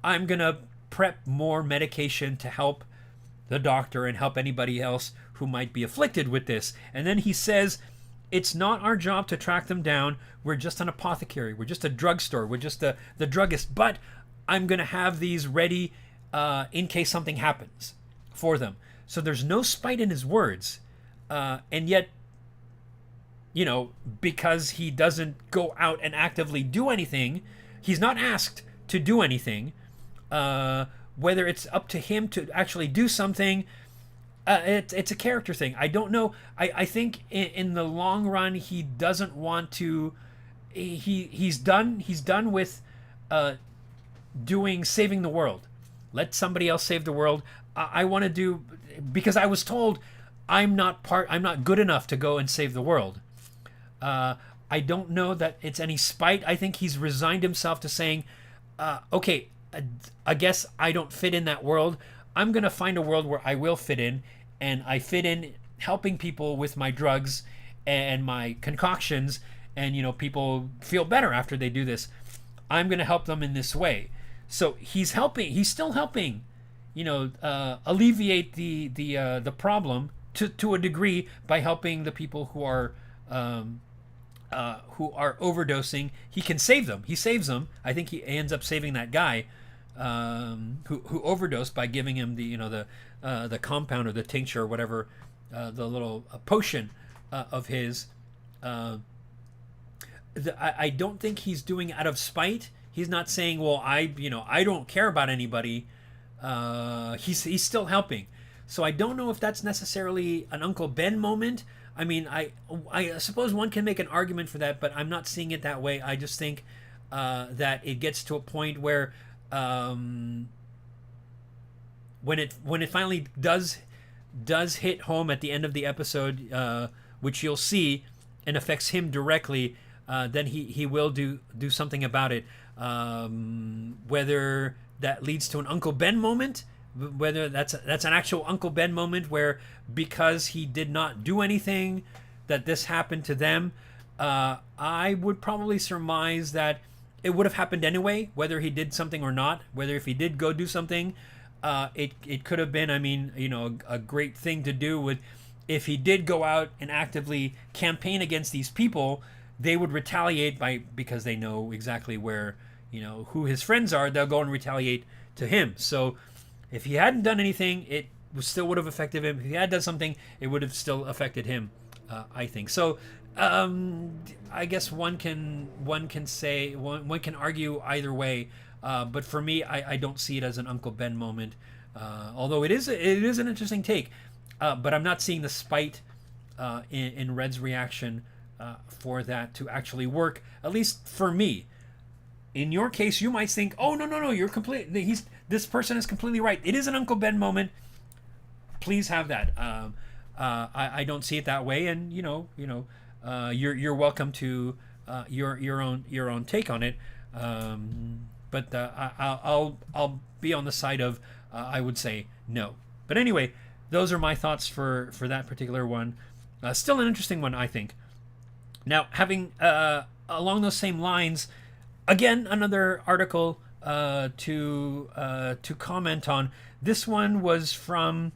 Speaker 1: I'm gonna prep more medication to help the doctor and help anybody else who might be afflicted with this." And then he says, "It's not our job to track them down. We're just an apothecary. We're just a drugstore. We're just the druggist. But I'm gonna have these ready in case something happens for them." So there's no spite in his words, and yet, because he doesn't go out and actively do anything, he's not asked to do anything. Whether it's up to him to actually do something, it's a character thing. I don't know. I think in the long run, he doesn't want to. He's done with saving the world. Let somebody else save the world. I want to do, because I was told I'm not good enough to go and save the world. I don't know that it's any spite. I think he's resigned himself to saying, okay, I guess I don't fit in that world. I'm going to find a world where I will fit in, and I fit in helping people with my drugs and my concoctions, and people feel better after they do this. I'm going to help them in this way. So he's still helping, alleviate the problem to a degree by helping the people who are overdosing. He can save them. He saves them. I think he ends up saving that guy who overdosed by giving him the compound or the tincture or whatever, the little potion of his. I don't think he's doing it out of spite. He's not saying, "Well, I don't care about anybody." He's still helping. So I don't know if that's necessarily an Uncle Ben moment. I mean, I suppose one can make an argument for that, but I'm not seeing it that way. I just think that it gets to a point where when it finally does hit home at the end of the episode, which you'll see, and affects him directly, then he will do something about it. Whether that leads to an Uncle Ben moment, whether that's an actual Uncle Ben moment where, because he did not do anything, that this happened to them, I would probably surmise that it would have happened anyway, whether he did something or not. Whether if he did go do something, it could have been, a great thing to do with. If he did go out and actively campaign against these people, they would retaliate because they know exactly where, who his friends are. They'll go and retaliate to him. So if he hadn't done anything, it still would have affected him. If he had done something, it would have still affected him, I think. So I guess one can argue either way. But for me, I don't see it as an Uncle Ben moment. Although it is an interesting take. But I'm not seeing the spite in Red's reaction for that to actually work, at least for me. In your case, you might think, "Oh, no, you're this person is completely right. It is an Uncle Ben moment. Please have that." I don't see it that way, and you're welcome to your own take on it. But I'll be on the side of I would say no. But anyway, those are my thoughts for that particular one. Still an interesting one, I think. Now, having along those same lines, again, another article to comment on. This one was from,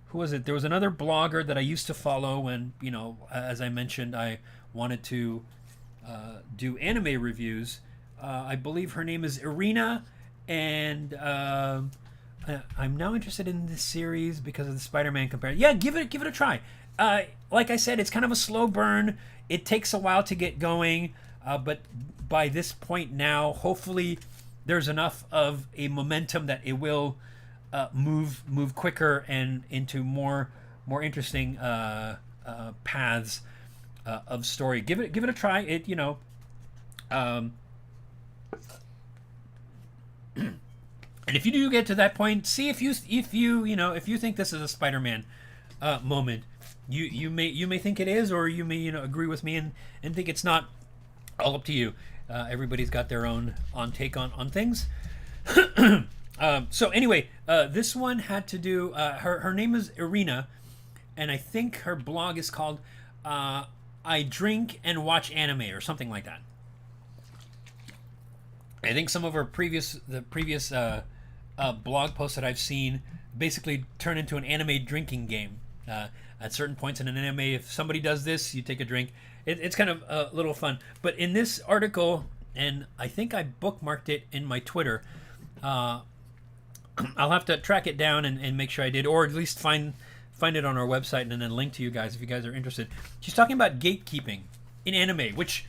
Speaker 1: who was it? There was another blogger that I used to follow when, as I mentioned, I wanted to do anime reviews. I believe her name is Irina, and I'm now interested in this series because of the Spider-Man comparison. Yeah, give it a try. Like I said, it's kind of a slow burn. It takes a while to get going, but by this point now, hopefully, there's enough of a momentum that it will move quicker and into more interesting paths of story. Give it a try. It and if you do get to that point, see if you think this is a Spider-Man moment. You may think it is, or you may agree with me and think it's not. All up to you. Everybody's got their own take on things. So anyway, this one had to do. Her name is Irina, and I think her blog is called "I Drink and Watch Anime" or something like that. I think some of her previous blog posts that I've seen basically turn into an anime drinking game. At certain points in an anime, if somebody does this, you take a drink. It's kind of a little fun. But in this article, and I think I bookmarked it in my Twitter, I'll have to track it down and make sure I did, or at least find it on our website and then link to you guys if you guys are interested. She's talking about gatekeeping in anime, which,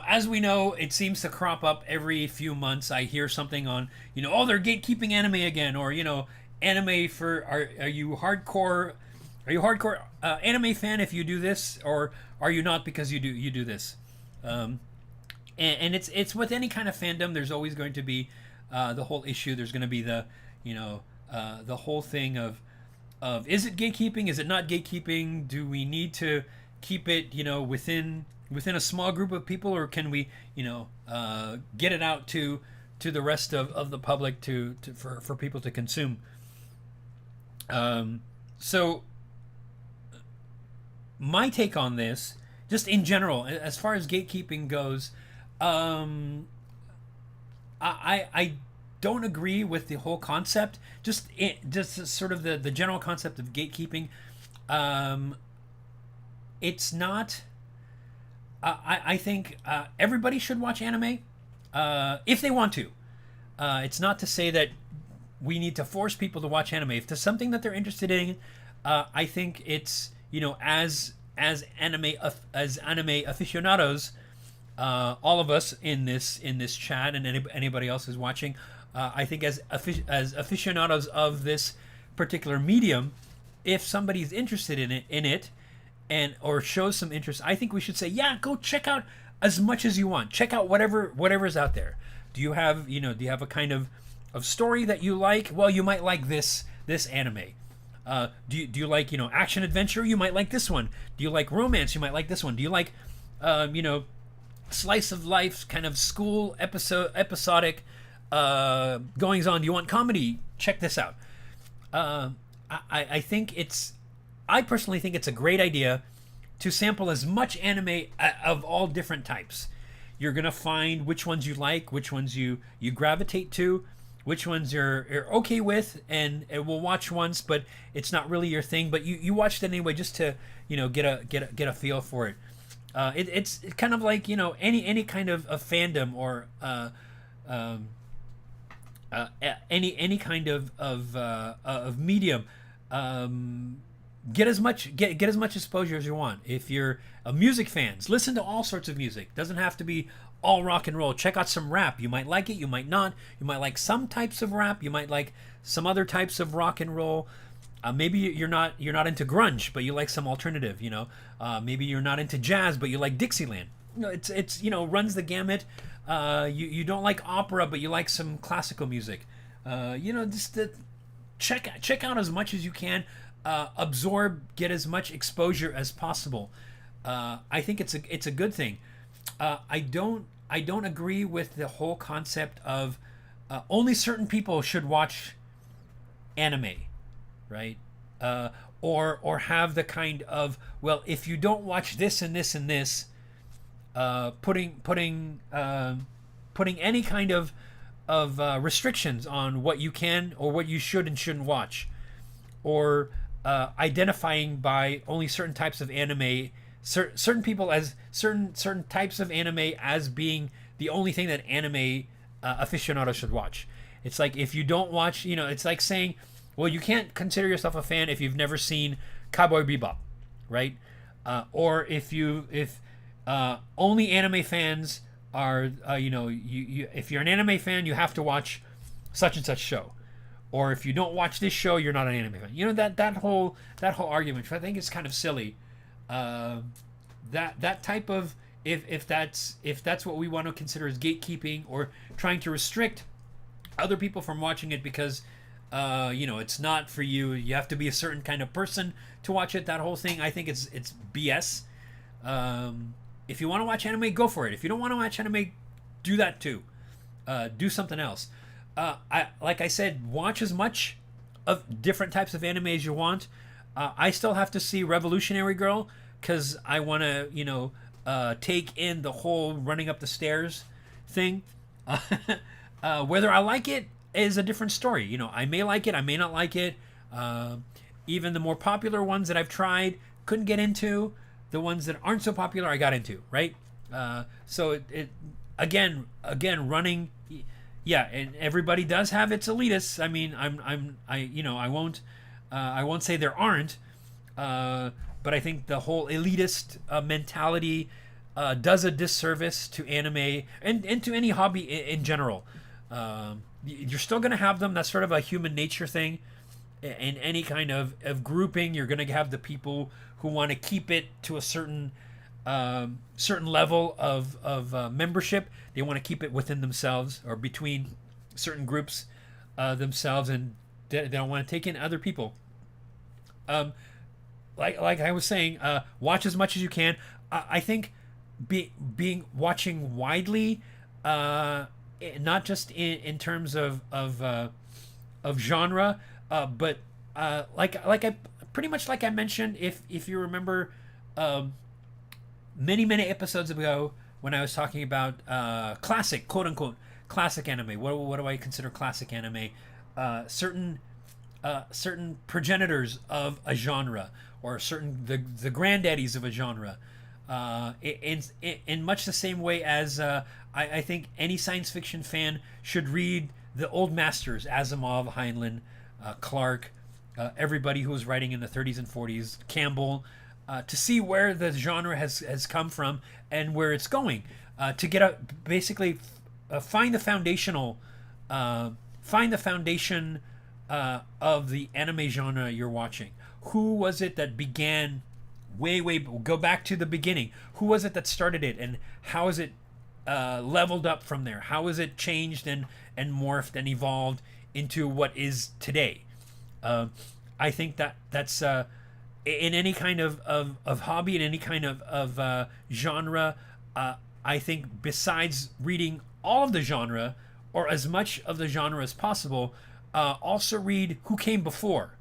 Speaker 1: as we know, it seems to crop up every few months. I hear something on, oh, they're gatekeeping anime again, or, anime for, are you hardcore anime fan if you do this, or are you not because you do this? And it's with any kind of fandom. There's always going to be the whole issue. There's going to be the the whole thing of is it gatekeeping? Is it not gatekeeping? Do we need to keep it within a small group of people, or can we get it out to the rest of the public for people to consume? So my take on this, just in general, as far as gatekeeping goes, I don't agree with the whole concept. Just sort of the general concept of gatekeeping. It's not. I think everybody should watch anime if they want to. It's not to say that we need to force people to watch anime. If there's something that they're interested in, I think it's as anime aficionados, all of us in this chat and anybody else who's watching, I think as aficionados of this particular medium, if somebody's interested in it and or shows some interest, I think we should say, yeah, go check out as much as you want. Check out whatever's out there. Do you have a kind of story that you like? Well, you might like this anime. Do you like action adventure? You might like this one. Do you like romance? You might like this one. Do you like slice of life kind of school episodic goings on? Do you want comedy? Check this out. I personally think it's a great idea to sample as much anime of all different types. You're gonna find which ones you like, which ones you gravitate to, which ones you're okay with, and we'll watch once, but it's not really your thing. But watched it anyway, just to get a feel for it. It's kind of like any kind of a fandom or any kind of medium. Get as much exposure as you want. If you're a music fans, listen to all sorts of music. Doesn't have to be all rock and roll. Check out some rap. You might like it, you might not. You might like some types of rap, you might like some other types of rock and roll. Maybe you're not into grunge, but you like some alternative. Maybe you're not into jazz, but you like Dixieland. It's runs the gamut. You don't like opera, but you like some classical music. Just check out as much as you can. Absorb, get as much exposure as possible. I think it's a good thing. I don't agree with the whole concept of only certain people should watch anime, right? Or have the kind of, well, if you don't watch this and this and this, putting any kind of restrictions on what you can or what you should and shouldn't watch, or identifying by only certain types of anime, certain people as certain types of anime as being the only thing that anime aficionados should watch. It's like if you don't watch, it's like saying, well, you can't consider yourself a fan if you've never seen Cowboy Bebop, right? Or if only anime fans are, if you're an anime fan, you have to watch such and such show, or if you don't watch this show, you're not an anime fan. That whole argument, which I think is kind of silly. That type of if that's what we want to consider as gatekeeping or trying to restrict other people from watching it because it's not for you. You have to be a certain kind of person to watch it. That whole thing, I think it's BS. If you want to watch anime, go for it. If you don't want to watch anime, do that too. Do something else. Like I said, watch as much of different types of anime as you want. I still have to see Revolutionary Girl because I want to, take in the whole running up the stairs thing. Whether I like it is a different story. I may like it, I may not like it. Even the more popular ones that I've tried, couldn't get into. The ones that aren't so popular, I got into, right? So it again running, yeah. And everybody does have its elitists. I mean, I won't say there aren't, but I think the whole elitist mentality does a disservice to anime and to any hobby in general. You're still going to have them. That's sort of a human nature thing. In any kind of grouping, you're going to have the people who want to keep it to a certain level of membership. They want to keep it within themselves or between certain groups themselves, and they don't want to take in other people. Like I was saying, watch as much as you can. I think watching widely, not just in terms of genre, but like I mentioned, if you remember, many episodes ago when I was talking about classic, quote unquote classic anime. What do I consider classic anime? Certain progenitors of a genre, or certain the granddaddies of a genre. In much the same way as I think any science fiction fan should read the old masters, Asimov, Heinlein, Clarke, everybody who was writing in the 30s and 40s, Campbell, to see where the genre has come from and where it's going, to get basically find the foundation of the anime genre you're watching. Who was it that began go back to the beginning? Who was it that started it, and how is it leveled up from there? How is it changed and morphed and evolved into what is today? I think that's in any kind of hobby, in any kind of genre. I think besides reading all of the genre, or as much of the genre as possible, also read who came before,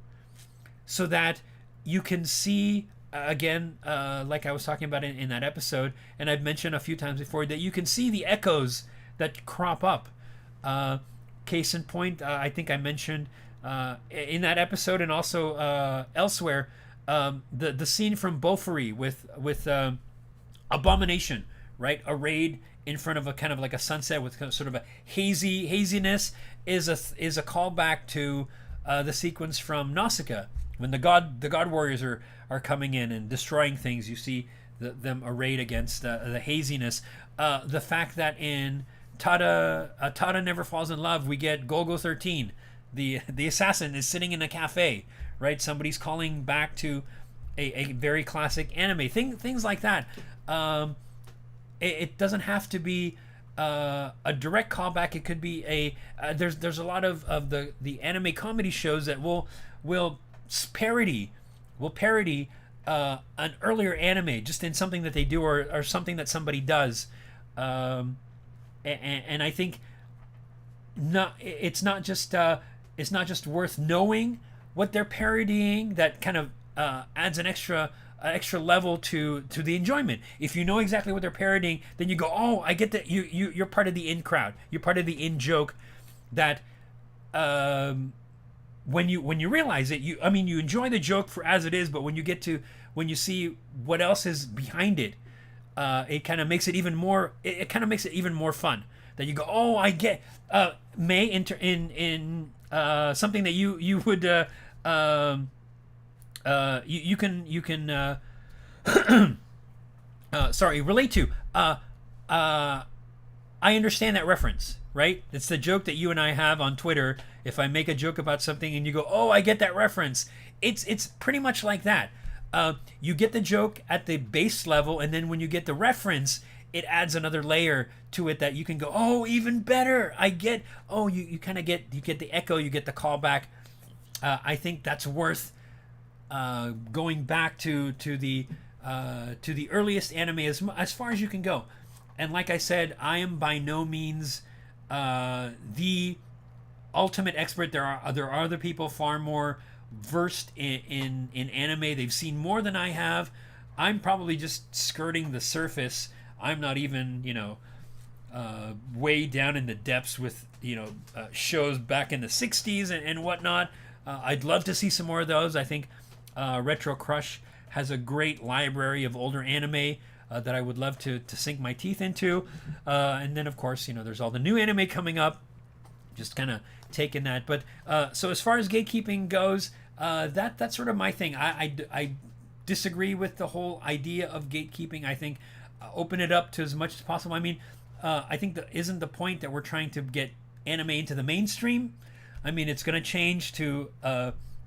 Speaker 1: so that you can see, again, like I was talking about in that episode, and I've mentioned a few times before, that you can see the echoes that crop up. Case in point, I think I mentioned in that episode and also elsewhere, the scene from Beaufort with Abomination, right? Arrayed in front of a kind of like a sunset with sort of a haziness is a callback to the sequence from Nausicaa, when the god warriors are coming in and destroying things. You see them arrayed against the haziness. The fact that in Tada Never Falls in Love, we get Golgo 13. The assassin is sitting in a cafe, right? Somebody's calling back to a very classic anime. Things like that. It doesn't have to be a direct callback. It could be there's a lot of the anime comedy shows that will parody an earlier anime, just in something that they do or something that somebody does. And I think it's not just worth knowing what they're parodying. That kind of adds an extra level to the enjoyment. If you know exactly what they're parodying, then you go, oh, I get that. You're part of the in crowd. You're part of the in joke. That when you realize it, you enjoy the joke for as it is, but when you see what else is behind it, it kind of makes it even more. It kind of makes it even more fun. That you go, oh, I get May in something that you would you can relate to. I understand that reference, right? It's the joke that you and I have on Twitter. If I make a joke about something and you go, oh, I get that reference. It's pretty much like that. You get the joke at the base level, and then when you get the reference, it adds another layer to it that you can go, oh, even better. I get, oh, you kind of get, you get the echo, you get the callback. I think that's worth going back to the earliest anime as far as you can go. And like I said, I am by no means the ultimate expert. There are other people far more versed in anime. They've seen more than I have. I'm probably just skirting the surface. I'm not even, way down in the depths with, shows back in the 60s and whatnot. I'd love to see some more of those. I think Retro Crush has a great library of older anime that I would love to sink my teeth into. And then, of course, there's all the new anime coming up. Just kind of taking that. But so as far as gatekeeping goes, that's sort of my thing. I disagree with the whole idea of gatekeeping. I think open it up to as much as possible. I mean, I think that isn't the point that we're trying to get anime into the mainstream. I mean, it's going to change to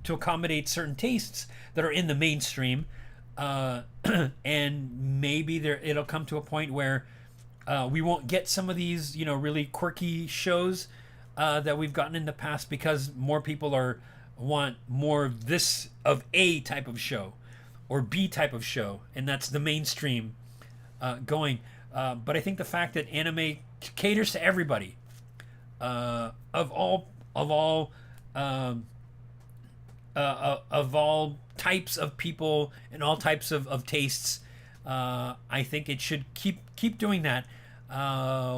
Speaker 1: accommodate certain tastes that are in the mainstream. And maybe it'll come to a point where we won't get some of these, really quirky shows that we've gotten in the past because more people want more of A type of show or B type of show, and that's the mainstream going. But I think the fact that anime caters to everybody, of all types of people and all types of tastes, I think it should keep doing that.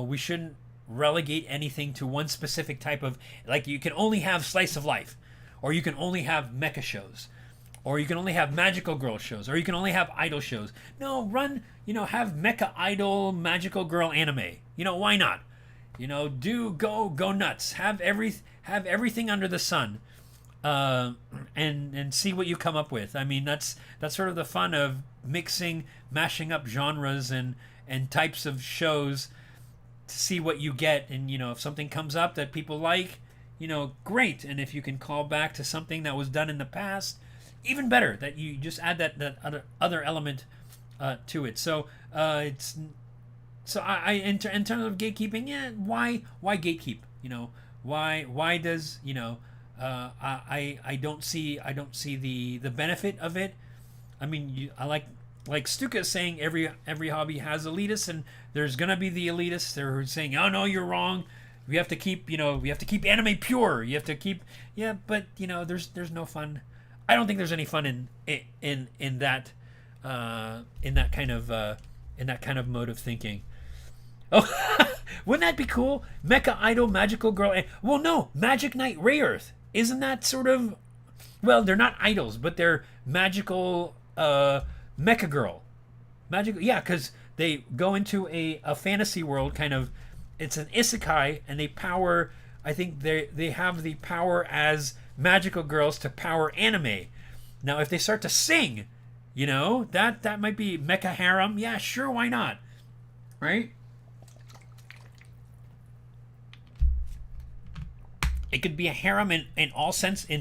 Speaker 1: We shouldn't relegate anything to one specific type of, like, you can only have slice of life, or you can only have mecha shows, or you can only have magical girl shows, or you can only have idol shows. No, have mecha idol magical girl anime. Why not? Go nuts. Have everything under the sun. And see what you come up with. I mean, that's sort of the fun of mashing up genres and types of shows to see what you get. And if something comes up that people like, great. And if you can call back to something that was done in the past, even better. That you just add that other element to it. So I in terms of gatekeeping, yeah, why gatekeep? Why does I don't see the benefit of it. I mean, I like Stuka is saying every hobby has elitists, and there's gonna be the elitists. They're saying, oh no, you're wrong. We have to keep anime pure. You have to keep but there's no fun. I don't think there's any fun in that kind of mode of thinking. Oh, wouldn't that be cool? Mecha Idol, Magical Girl. Well, no, Magic Knight, Ray Earth. Isn't that sort of... Well, they're not idols, but they're magical mecha girl. Magical, yeah, because they go into a fantasy world, kind of... It's an isekai, and they power... I think they have the power as magical girls to power anime. Now, if they start to sing, that might be mecha harem. Yeah, sure, why not? Right? It could be a harem in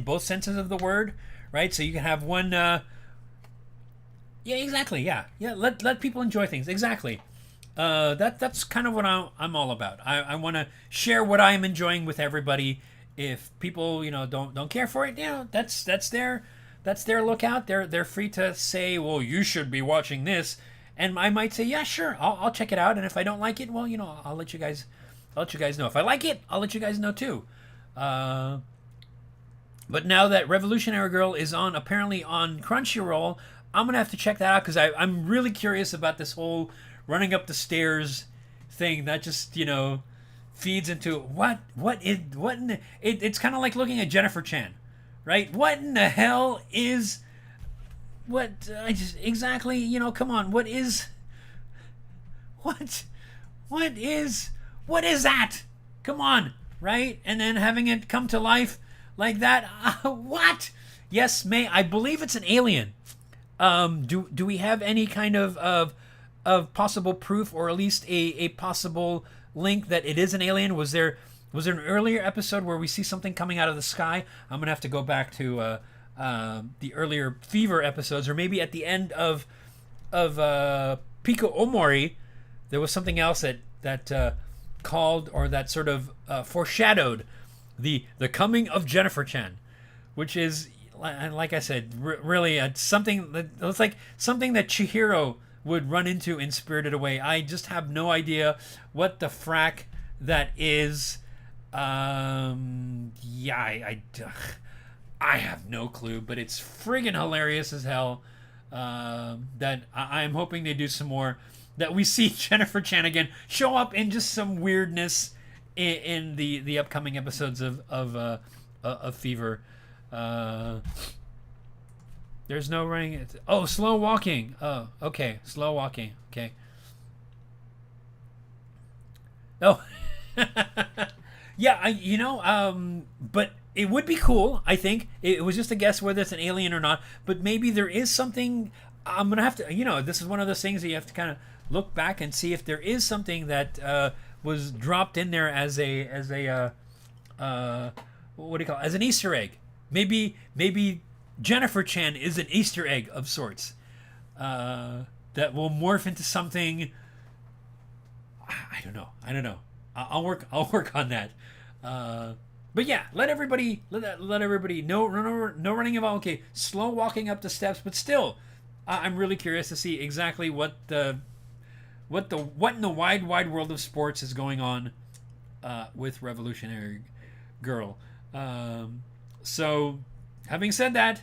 Speaker 1: both senses of the word, right? So you can have one. Yeah, exactly. Yeah. Let people enjoy things. Exactly. That's kind of what I'm all about. I want to share what I am enjoying with everybody. If people don't care for it, that's their lookout. They're free to say, well, you should be watching this, and I might say, yeah, sure, I'll check it out. And if I don't like it, well, I'll let you guys know. If I like it, I'll let you guys know too. But now that Revolutionary Girl is apparently on Crunchyroll, I'm gonna have to check that out because I'm really curious about this whole running up the stairs thing. That just feeds into it's kind of like looking at Jennifer Chan, right? What in the hell is exactly? Come on, what is what is that? Come on, right? And then having it come to life like that. What? Yes, May. I believe it's an alien. Do we have any kind of possible proof, or at least a possible link that it is an alien? Was there an earlier episode where we see something coming out of the sky? I'm gonna have to go back to the earlier Fever episodes, or maybe at the end of Pe Kamuy, there was something else that called, or that sort of foreshadowed the coming of Jennifer Chan, which is, like I said, really something that looks like something that Chihiro would run into in Spirited Away. I just have no idea what the frack that is. I have no clue, but it's friggin' hilarious as hell. That I'm hoping they do some more. That we see Jennifer Chan again show up in just some weirdness in the upcoming episodes of Fever. There's no running. Oh, slow walking. Oh, okay, slow walking. Okay. Oh, yeah. But it would be cool. I think it was just a guess whether it's an alien or not. But maybe there is something. I'm gonna have to. This is one of those things that you have to kind of look back and see if there is something that was dropped in there as a what do you call it? As an Easter egg. Maybe Jennifer Chan is an Easter egg of sorts that will morph into something. I don't know. I'll work on that. But yeah, let everybody no running involved. Okay, slow walking up the steps, but still, I'm really curious to see exactly what in the wide world of sports is going on with Revolutionary Girl. So, having said that,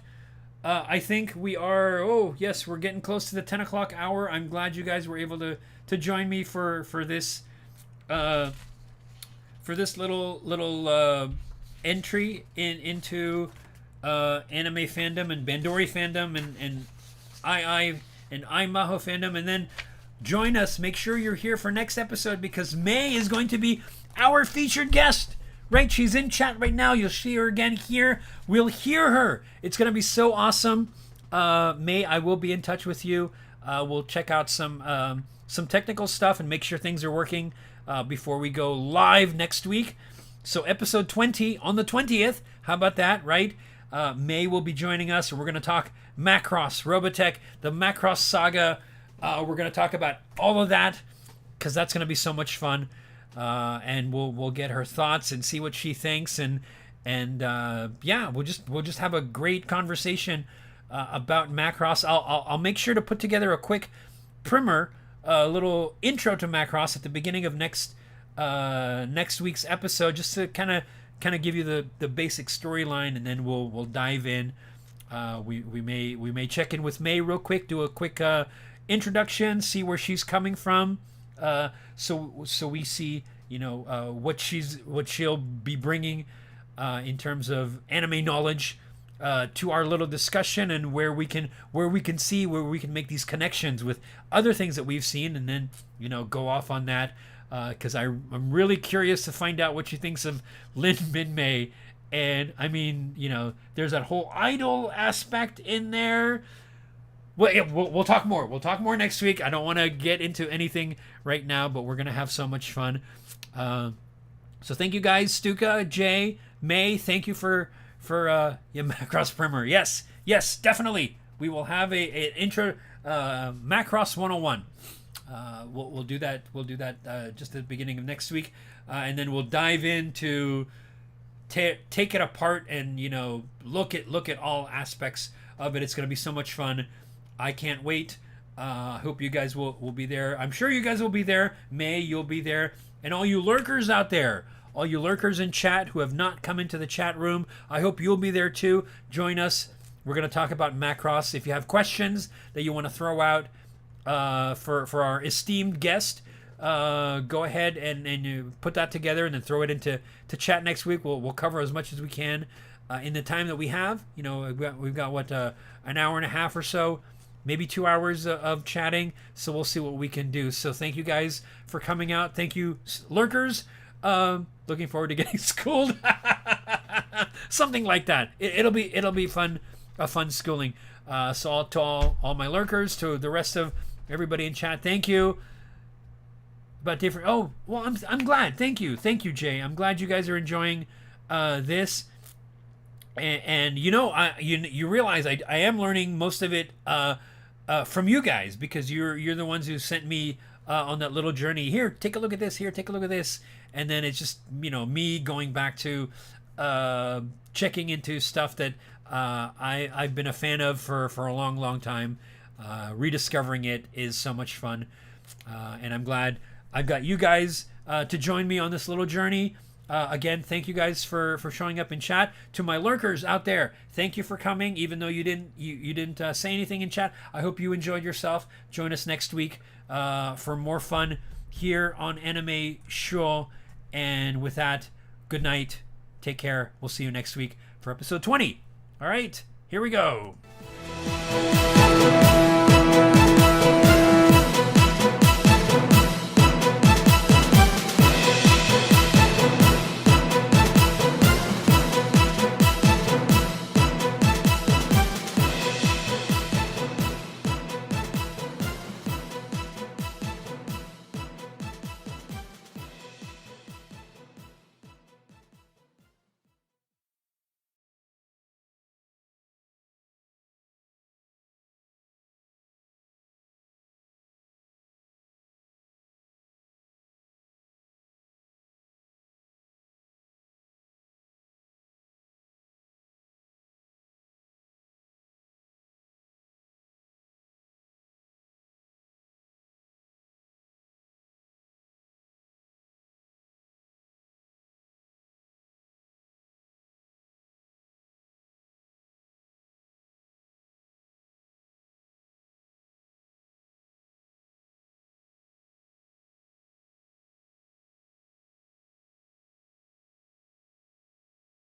Speaker 1: I think we are. Oh yes, we're getting close to the 10 o'clock hour. I'm glad you guys were able to join me for this little entry into anime fandom and Bandori fandom and Maho fandom, and then join us. Make sure you're here for next episode, because May is going to be our featured guest. Right, she's in chat right now. You'll see her again here. We'll hear her. It's going to be so awesome. May, I will be in touch with you. We'll check out some technical stuff and make sure things are working before we go live next week. So episode 20 on the 20th. How about that, right? May will be joining us, and we're going to talk Macross, Robotech, the Macross saga. We're going to talk about all of that, because that's going to be so much fun. And we'll get her thoughts and see what she thinks, and yeah, we'll just have a great conversation about Macross. I'll make sure to put together a quick primer, a little intro to Macross at the beginning of next week's episode, just to kind of give you the basic storyline, and then we'll dive in. We may check in with May real quick, do a quick introduction, see where she's coming from. So we see, what she'll be bringing in terms of anime knowledge to our little discussion, and where we can make these connections with other things that we've seen, and then go off on that, because I'm really curious to find out what she thinks of Lin Min Mei. And I mean, there's that whole idol aspect in there. Well, yeah, we'll talk more. We'll talk more next week. I don't want to get into anything right now, but we're going to have so much fun. So thank you guys, Stuka, Jay, May. Thank you for Macross primer. Yes, definitely. We will have an intro Macross 101. We'll do that. We'll do that just at the beginning of next week, and then we'll dive into take it apart and look at all aspects of it. It's going to be so much fun. I can't wait. Hope you guys will be there. I'm sure you guys will be there. May, you'll be there. And all you lurkers out there, all you lurkers in chat who have not come into the chat room, I hope you'll be there too. Join us. We're going to talk about Macross. If you have questions that you want to throw out for our esteemed guest, go ahead and you put that together and then throw it into chat next week. We'll cover as much as we can in the time that we have. We've got what, an hour and a half or so maybe 2 hours of chatting. So we'll see what we can do. So thank you guys for coming out. Thank you, lurkers. Looking forward to getting schooled. Something like that. It'll be fun, a fun schooling. So to all my lurkers, to the rest of everybody in chat, thank you. But different. Oh, well, I'm glad. Thank you, Jay. I'm glad you guys are enjoying this. And you know, you realize I am learning most of it from you guys, because you're the ones who sent me on that little journey. Here, take a look at this. Here, take a look at this. And then it's just, you know, me going back to checking into stuff that I've been a fan of for a long time. Rediscovering it is so much fun, and I'm glad I've got you guys to join me on this little journey. Again, thank you guys for showing up in chat. To my lurkers out there, thank you for coming, even though you didn't say anything in chat. I hope you enjoyed yourself. Join us next week for more fun here on Anime Show. And with that, good night. Take care. We'll see you next week for episode 20. All right, here we go.